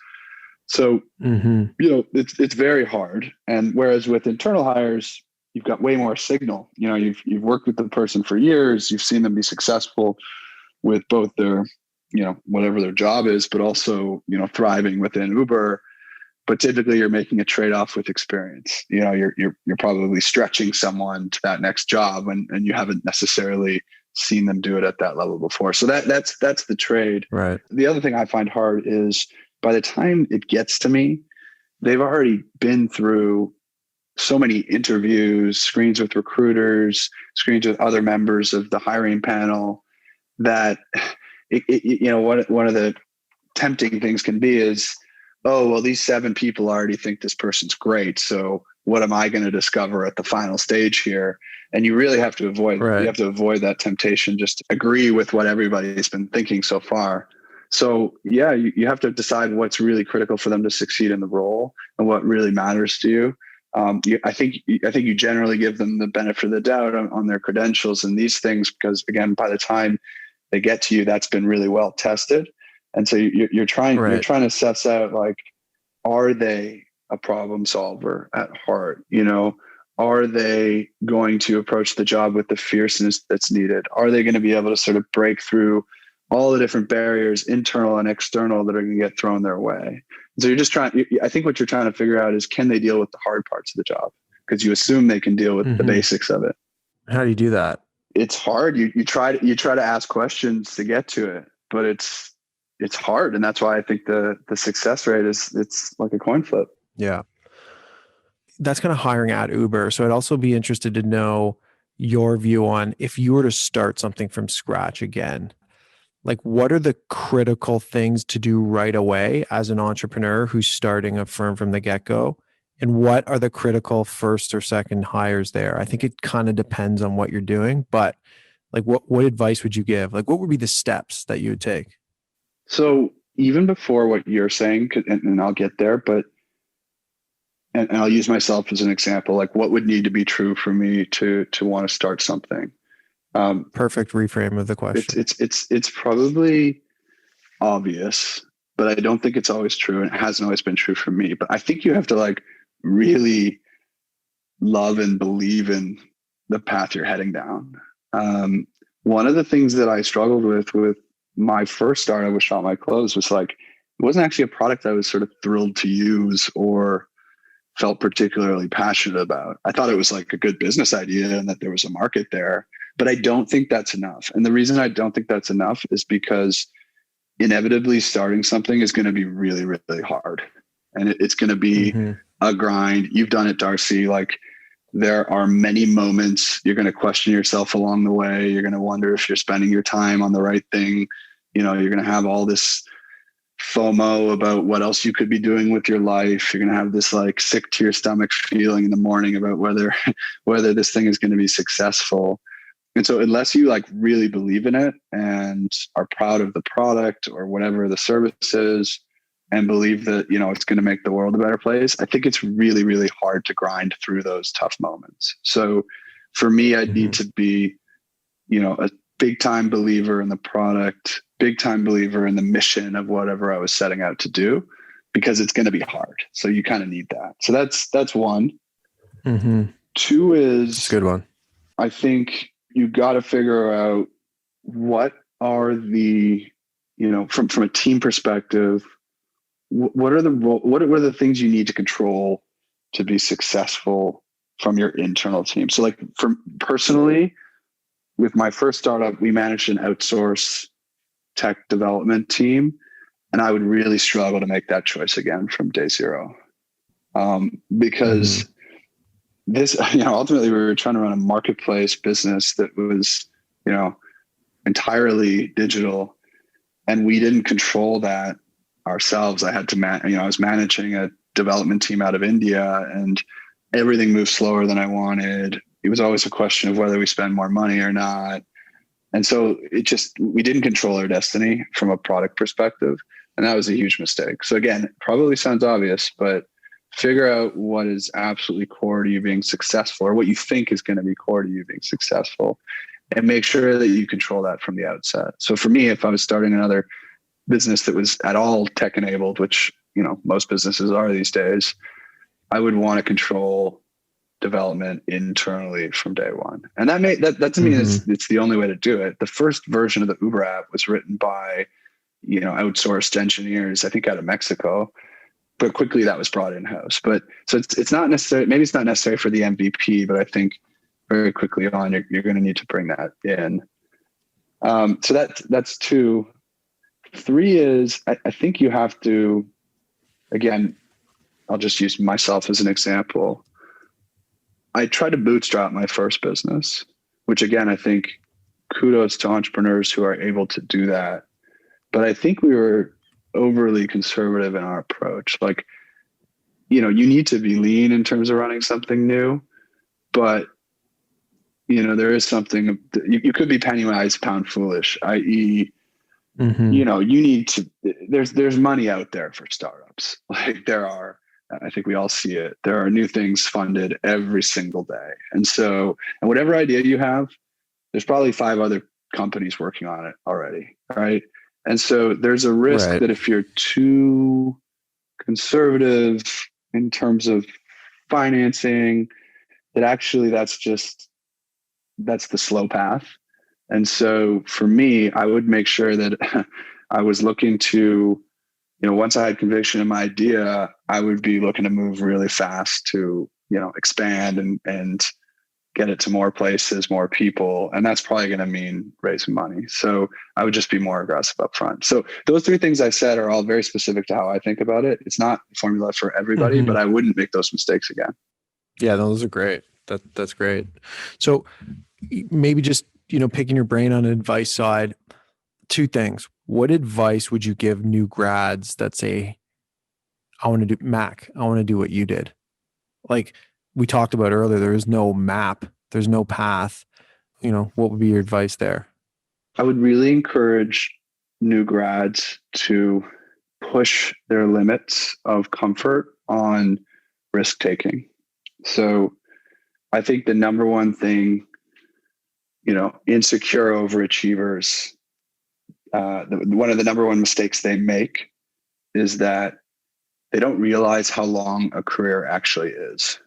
So, it's very hard. And whereas with internal hires, you've got way more signal. You've worked with the person for years. You've seen them be successful with both their, whatever their job is, but also, thriving within Uber. But typically you're making a trade-off with experience. You're probably stretching someone to that next job and you haven't necessarily seen them do it at that level before. So that's the trade. Right. The other thing I find hard is by the time it gets to me, they've already been through so many interviews, screens with recruiters, screens with other members of the hiring panel, that one of the tempting things can be is oh, well, these 7 people already think this person's great. So what am I going to discover at the final stage here? And you really have to Right. avoid that temptation, just to agree with what everybody's been thinking so far. So yeah, you have to decide what's really critical for them to succeed in the role and what really matters to you. I think you generally give them the benefit of the doubt on their credentials and these things, because again, by the time they get to you, that's been really well tested. And so you're trying to suss out, like, are they a problem solver at heart? Are they going to approach the job with the fierceness that's needed? Are they going to be able to sort of break through all the different barriers, internal and external, that are going to get thrown their way? So I think what you're trying to figure out is, can they deal with the hard parts of the job? Because you assume they can deal with the basics of it. How do you do that? It's hard. You try to ask questions to get to it, but it's hard. And that's why I think the success rate it's like a coin flip. Yeah. That's kind of hiring at Uber. So I'd also be interested to know your view on, if you were to start something from scratch again, like, what are the critical things to do right away as an entrepreneur who's starting a firm from the get-go? And what are the critical first or second hires there? I think it kind of depends on what you're doing, but like, what advice would you give? Like, what would be the steps that you would take? So even before what you're saying, and I'll get there, but and I'll use myself as an example, like, what would need to be true for me to want to start something? Perfect reframe of the question. It's probably obvious, but I don't think it's always true, and it hasn't always been true for me. But I think you have to, like, really love and believe in the path you're heading down. One of the things that I struggled with my first startup with Shop My Clothes was, like, it wasn't actually a product I was sort of thrilled to use or felt particularly passionate about. I thought it was like a good business idea and that there was a market there, but I don't think that's enough. And the reason I don't think that's enough is because inevitably starting something is going to be really, really hard. And it's going to be a grind. You've done it, Darcy. Like, there are many moments you're going to question yourself along the way. You're going to wonder if you're spending your time on the right thing. You're going to have all this FOMO about what else you could be doing with your life. You're going to have this, like, sick to your stomach feeling in the morning about whether this thing is going to be successful. And so unless you, like, really believe in it and are proud of the product or whatever the service is, and believe that, it's going to make the world a better place, I think it's really, really hard to grind through those tough moments. So for me, I'd need to be, a big time believer in the product, big time believer in the mission of whatever I was setting out to do, because it's going to be hard. So you kind of need that. So that's one. Two is, that's a good one. I think you got to figure out what are the, from a team perspective, what are the things you need to control to be successful from your internal team? So, like, personally, with my first startup, we managed an outsource tech development team, and I would really struggle to make that choice again from day zero, because this, ultimately we were trying to run a marketplace business that was, entirely digital, and we didn't control that ourselves. I had to I was managing a development team out of India, and everything moved slower than I wanted. It was always a question of whether we spend more money or not. And so we didn't control our destiny from a product perspective. And that was a huge mistake. So again, it probably sounds obvious, but figure out what is absolutely core to you being successful, or what you think is going to be core to you being successful, and make sure that you control that from the outset. So for me, if I was starting another business that was at all tech enabled, which, most businesses are these days, I would want to control development internally from day one. And that to me is, it's the only way to do it. The first version of the Uber app was written by, outsourced engineers, I think out of Mexico, but quickly that was brought in-house. But so it's not necessary, maybe it's not necessary for the MVP, but I think very quickly on, you're going to need to bring that in. So that's two. Three is, I think you have to, again, I'll just use myself as an example. I tried to bootstrap my first business, which again, I think kudos to entrepreneurs who are able to do that. But I think we were overly conservative in our approach. Like, you need to be lean in terms of running something new, but there is something you could be penny wise, pound foolish, i.e., you need to, there's money out there for startups. Like there are, I think we all see it. There are new things funded every single day. And whatever idea you have, there's probably 5 other companies working on it already. Right. And so there's a risk that if you're too conservative in terms of financing, that actually that's the slow path. And so for me, I would make sure that I was looking to, once I had conviction in my idea, I would be looking to move really fast to, expand and get it to more places, more people. And that's probably going to mean raising money. So I would just be more aggressive up front. So those 3 things I said are all very specific to how I think about it. It's not a formula for everybody, but I wouldn't make those mistakes again. Yeah, those are great. That's great. So maybe just, picking your brain on an advice side, 2 things. What advice would you give new grads that say, I want to do what you did? Like we talked about earlier, there is no map, there's no path. What would be your advice there? I would really encourage new grads to push their limits of comfort on risk taking. So I think the number one thing, insecure overachievers, one of the number one mistakes they make is that they don't realize how long a career actually is,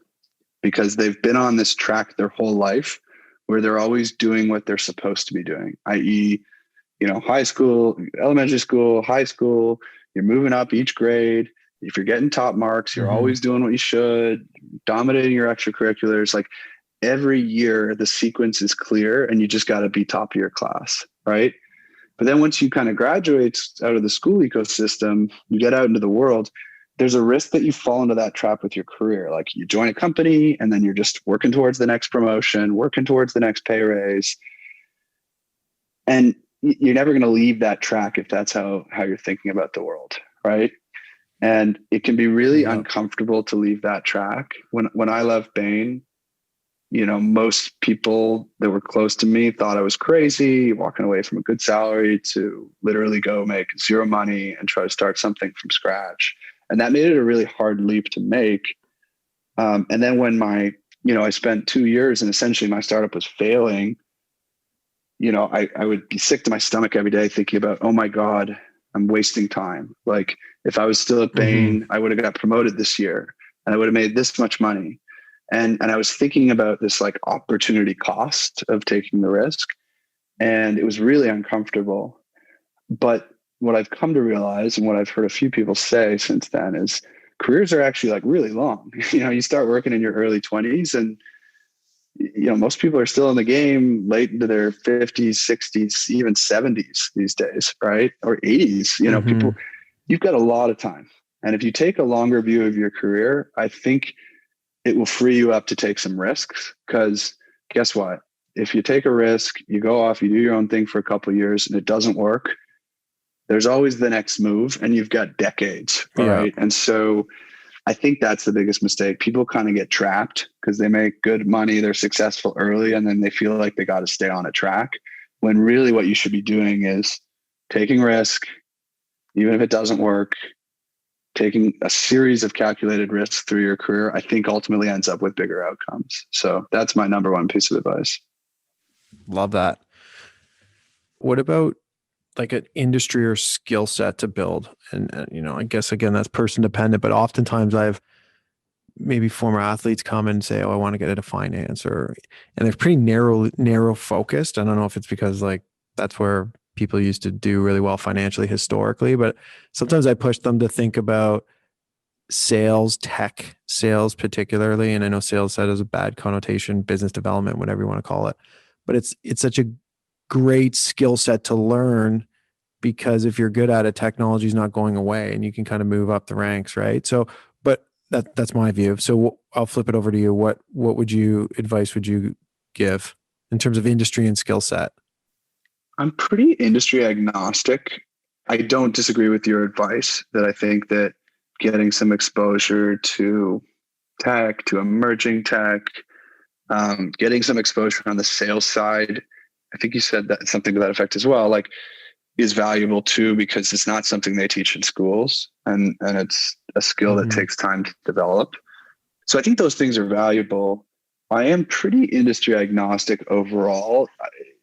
because they've been on this track their whole life where they're always doing what they're supposed to be doing, i.e., high school, elementary school, high school, you're moving up each grade. If you're getting top marks, you're always doing what you should, dominating your extracurriculars. Like every year, the sequence is clear and you just got to be top of your class, right? But then once you kind of graduate out of the school ecosystem, you get out into the world, there's a risk that you fall into that trap with your career. Like you join a company and then you're just working towards the next promotion, working towards the next pay raise. And you're never going to leave that track if that's how you're thinking about the world, right? And it can be really uncomfortable to leave that track. When I left Bain, most people that were close to me thought I was crazy, walking away from a good salary to literally go make 0 money and try to start something from scratch. And that made it a really hard leap to make. And then when I spent 2 years and essentially my startup was failing, I would be sick to my stomach every day thinking about, oh my God, I'm wasting time. Like if I was still at Bain, I would have got promoted this year and I would have made this much money. And I was thinking about this like opportunity cost of taking the risk. And it was really uncomfortable. But what I've come to realize and what I've heard a few people say since then is careers are actually like really long. You start working in your early 20s and most people are still in the game late into their 50s, 60s, even 70s these days, right? Or 80s. People, you've got a lot of time. And if you take a longer view of your career, I think it will free you up to take some risks, because guess what? If you take a risk, you go off, you do your own thing for a couple of years and it doesn't work, there's always the next move and you've got decades, right? Yeah. And so I think that's the biggest mistake. People kind of get trapped because they make good money, they're successful early, and then they feel like they got to stay on a track, when really what you should be doing is taking risk, even if it doesn't work, taking a series of calculated risks through your career, I think ultimately ends up with bigger outcomes. So that's my number one piece of advice. Love that. What about like an industry or skill set to build? And I guess, again, that's person dependent, but oftentimes I've maybe former athletes come and say, oh, I want to get into finance, and they're pretty narrow focused. I don't know if it's because like that's where people used to do really well financially historically, but sometimes I push them to think about sales, tech sales particularly. And I know sales said has a bad connotation, business development, whatever you want to call it, but it's such a great skill set to learn, because if you're good at it, technology is not going away and you can kind of move up the ranks. Right. So, but that's my view. So I'll flip it over to you. What advice would you give in terms of industry and skill set? I'm pretty industry agnostic. I don't disagree with your advice that I think that getting some exposure to tech, to emerging tech, getting some exposure on the sales side, I think you said that something to that effect as well, like is valuable too, because it's not something they teach in schools, and it's a skill that takes time to develop. So I think those things are valuable. I am pretty industry agnostic overall,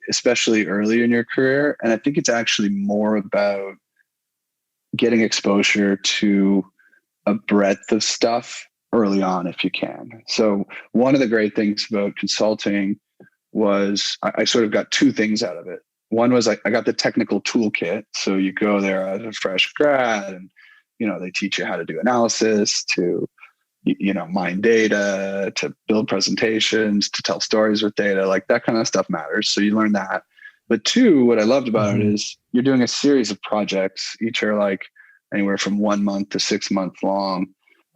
especially early in your career. And I think it's actually more about getting exposure to a breadth of stuff early on if you can. So one of the great things about consulting was I sort of got two things out of it. One was I got the technical toolkit. So you go there as a fresh grad and, they teach you how to do analysis, to mine data, to build presentations, to tell stories with data, like that kind of stuff matters. So you learn that. But two, what I loved about it is you're doing a series of projects. Each are like anywhere from 1 month to 6 months long.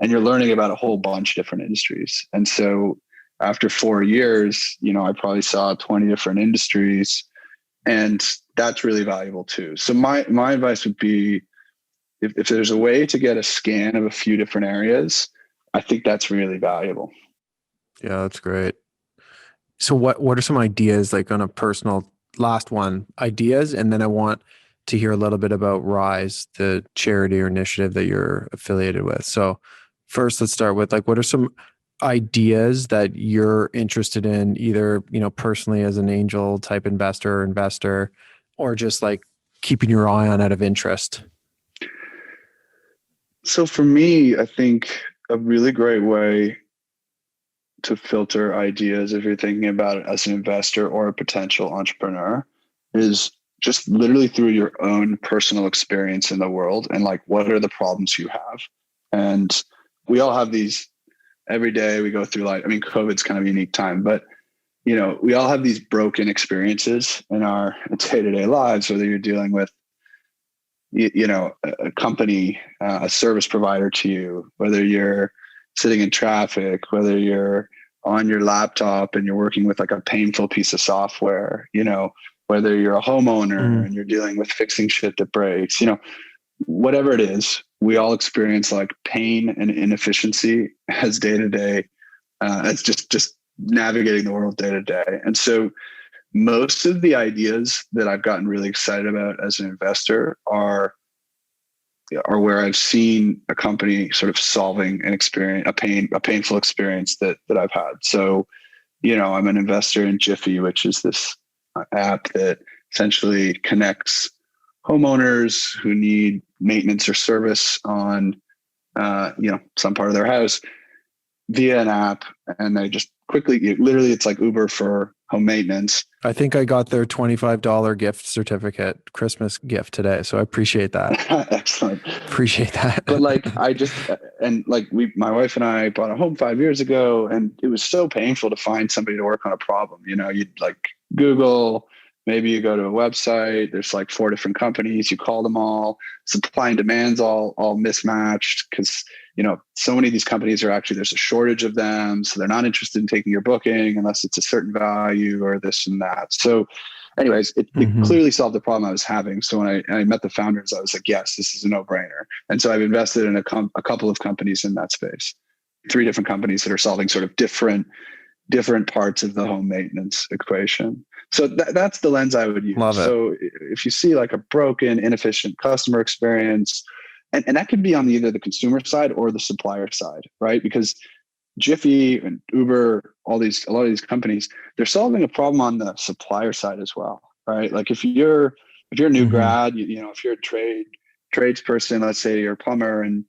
And you're learning about a whole bunch of different industries. And so after 4 years, I probably saw 20 different industries, and that's really valuable too. So my advice would be, if there's a way to get a scan of a few different areas, I think that's really valuable. Yeah, that's great. So what are some ideas, like on a personal, last one, ideas, and then I want to hear a little bit about Rise, the charity or initiative that you're affiliated with. So first, let's start with what are some ideas that you're interested in, either, personally as an angel type investor, or just like keeping your eye on out of interest? So for me, I think a really great way to filter ideas, if you're thinking about it as an investor or a potential entrepreneur, is just literally through your own personal experience in the world and what are the problems you have. And we all have these every day. We go through COVID's kind of a unique time, but we all have these broken experiences in our day-to-day lives, whether you're dealing with a company, a service provider to you, whether you're sitting in traffic, whether you're on your laptop and you're working with a painful piece of software, whether you're a homeowner and you're dealing with fixing shit that breaks, whatever it is, we all experience pain and inefficiency as day to day, as just navigating the world day to day. And so most of the ideas that I've gotten really excited about as an investor are where I've seen a company sort of solving an experience, a painful experience that I've had. So, I'm an investor in Jiffy, which is this app that essentially connects homeowners who need maintenance or service on, some part of their house via an app, and they just quickly, literally, it's like Uber for home maintenance. I think I got their $25 gift certificate, Christmas gift today. So I appreciate that. Excellent. Appreciate that. But my wife and I bought a home 5 years ago, and it was so painful to find somebody to work on a problem. You'd Google, maybe you go to a website, there's 4 different companies, you call them all, supply and demand's all mismatched because, so many of these companies are actually, there's a shortage of them. So they're not interested in taking your booking unless it's a certain value or this and that. So anyways, it clearly solved the problem I was having. So when I met the founders, I was like, yes, this is a no-brainer. And so I've invested in a couple of companies in that space, 3 different companies that are solving sort of different parts of the home maintenance equation. So that's the lens I would use. Love it. So if you see a broken, inefficient customer experience, and that could be on either the consumer side or the supplier side, right? Because Jiffy and Uber, a lot of these companies, they're solving a problem on the supplier side as well, right? If you're a new grad, if you're a tradesperson, let's say you're a plumber, and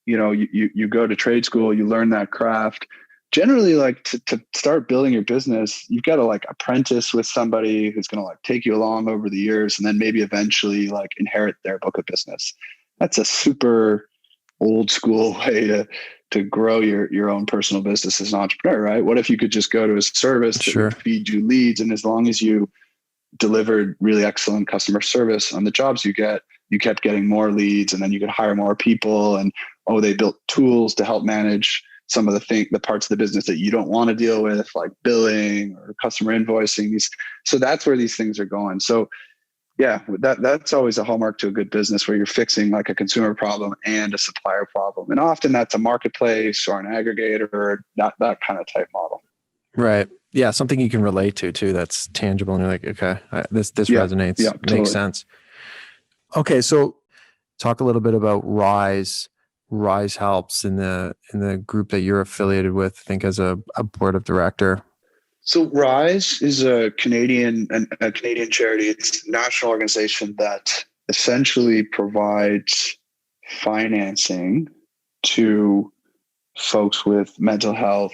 you go to trade school, you learn that craft. Generally, to start building your business, you've got to apprentice with somebody who's going to take you along over the years, and then maybe eventually inherit their book of business. That's a super old school way to grow your own personal business as an entrepreneur, right? What if you could just go to a service that would feed you leads, and as long as you delivered really excellent customer service on the jobs you kept getting more leads, and then you could hire more people, and they built tools to help manage some of the parts of the business that you don't want to deal with, like billing or customer invoicing. So that's where these things are going. So yeah, that's always a hallmark to a good business, where you're fixing like a consumer problem and a supplier problem. And often that's a marketplace or an aggregator, or that kind of type model. Right. Yeah. Something you can relate to too. That's tangible. And you're like, okay, this Yeah, resonates. yeah, Makes totally. sense. Okay. So talk a little bit about Rise. Rise helps in the group that you're affiliated with, I think, as a board of director. So Rise is a Canadian charity. It's a national organization that essentially provides financing to folks with mental health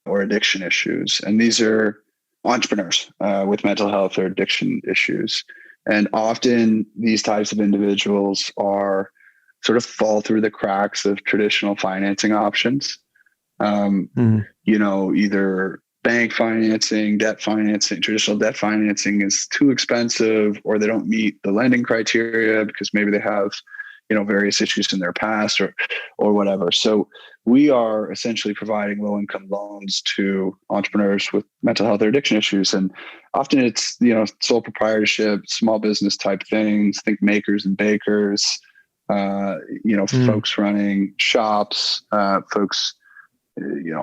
or addiction issues. And these are entrepreneurs with mental health or addiction issues. And often these types of individuals are sort of fall through the cracks of traditional financing options. Either bank financing, debt financing, traditional debt financing is too expensive, or they don't meet the lending criteria because maybe they have, various issues in their past or whatever. So we are essentially providing low-income loans to entrepreneurs with mental health or addiction issues. And often it's, sole proprietorship, small business type things, think makers and bakers, folks running shops, folks,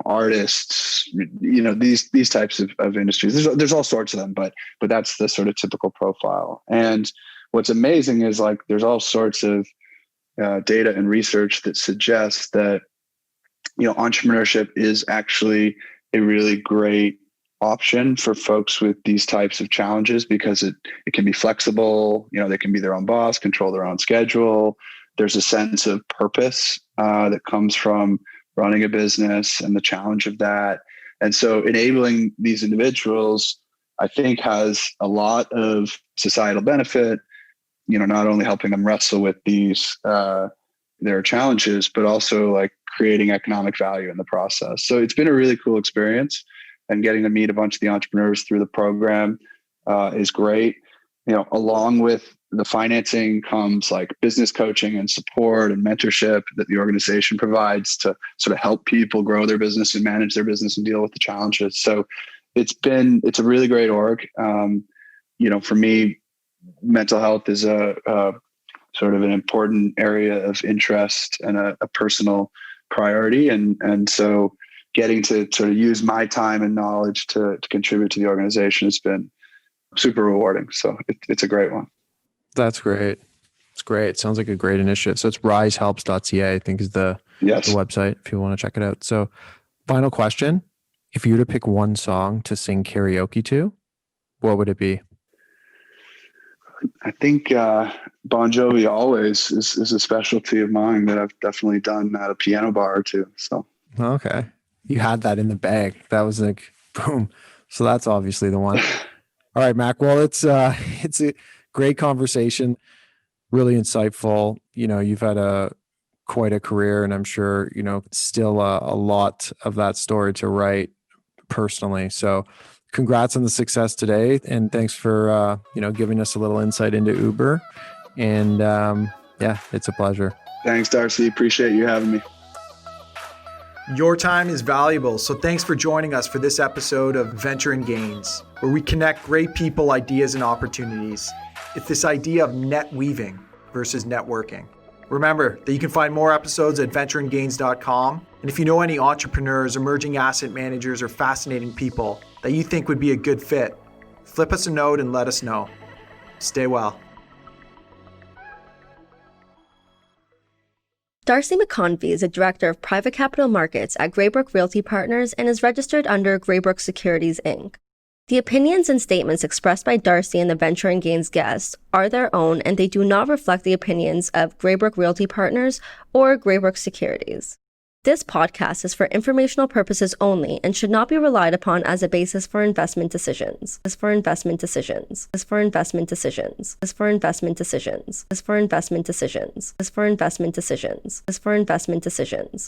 artists, these types of industries. There's all sorts of them, but that's the sort of typical profile. And what's amazing is like there's all sorts of data and research that suggests that entrepreneurship is actually a really great option for folks with these types of challenges, because it can be flexible. They can be their own boss, control their own schedule. There's a sense of purpose that comes from running a business and the challenge of that. And so enabling these individuals, I think, has a lot of societal benefit, not only helping them wrestle with these, their challenges, but also like creating economic value in the process. So it's been a really cool experience, and getting to meet a bunch of the entrepreneurs through the program is great. Along with the financing comes like business coaching and support and mentorship that the organization provides to sort of help people grow their business and manage their business and deal with the challenges. So it's a really great org. For me, mental health is a sort of an important area of interest and a personal priority. And so getting to sort of use my time and knowledge to contribute to the organization has been super rewarding. So it's a great one. That's great. It's great. Sounds like a great initiative. So it's risehelps.ca, I think, is the website if you want to check it out. So final question. If you were to pick one song to sing karaoke to, what would it be? I think Bon Jovi Always is a specialty of mine that I've definitely done at a piano bar or two. So okay, you had that in the bag. That was like boom. So that's obviously the one. All right, Mac. Well, it's a great conversation, really insightful. You've had quite a career, and I'm sure still a lot of that story to write personally. So congrats on the success today, and thanks for giving us a little insight into Uber. And it's a pleasure. Thanks, Darcy. Appreciate you having me. Your time is valuable, so thanks for joining us for this episode of Venture and Gains, where we connect great people, ideas, and opportunities. It's this idea of net weaving versus networking. Remember that you can find more episodes at ventureandgains.com. And if you know any entrepreneurs, emerging asset managers, or fascinating people that you think would be a good fit, flip us a note and let us know. Stay well. Darcy McConvey is a director of private capital markets at Greybrook Realty Partners and is registered under Greybrook Securities, Inc. The opinions and statements expressed by Darcy and the Venture and Gains guests are their own, and they do not reflect the opinions of Greybrook Realty Partners or Greybrook Securities. This podcast is for informational purposes only and should not be relied upon as a basis for investment decisions. As for investment decisions. As for investment decisions. As for investment decisions. As for investment decisions. As for investment decisions. As for investment decisions.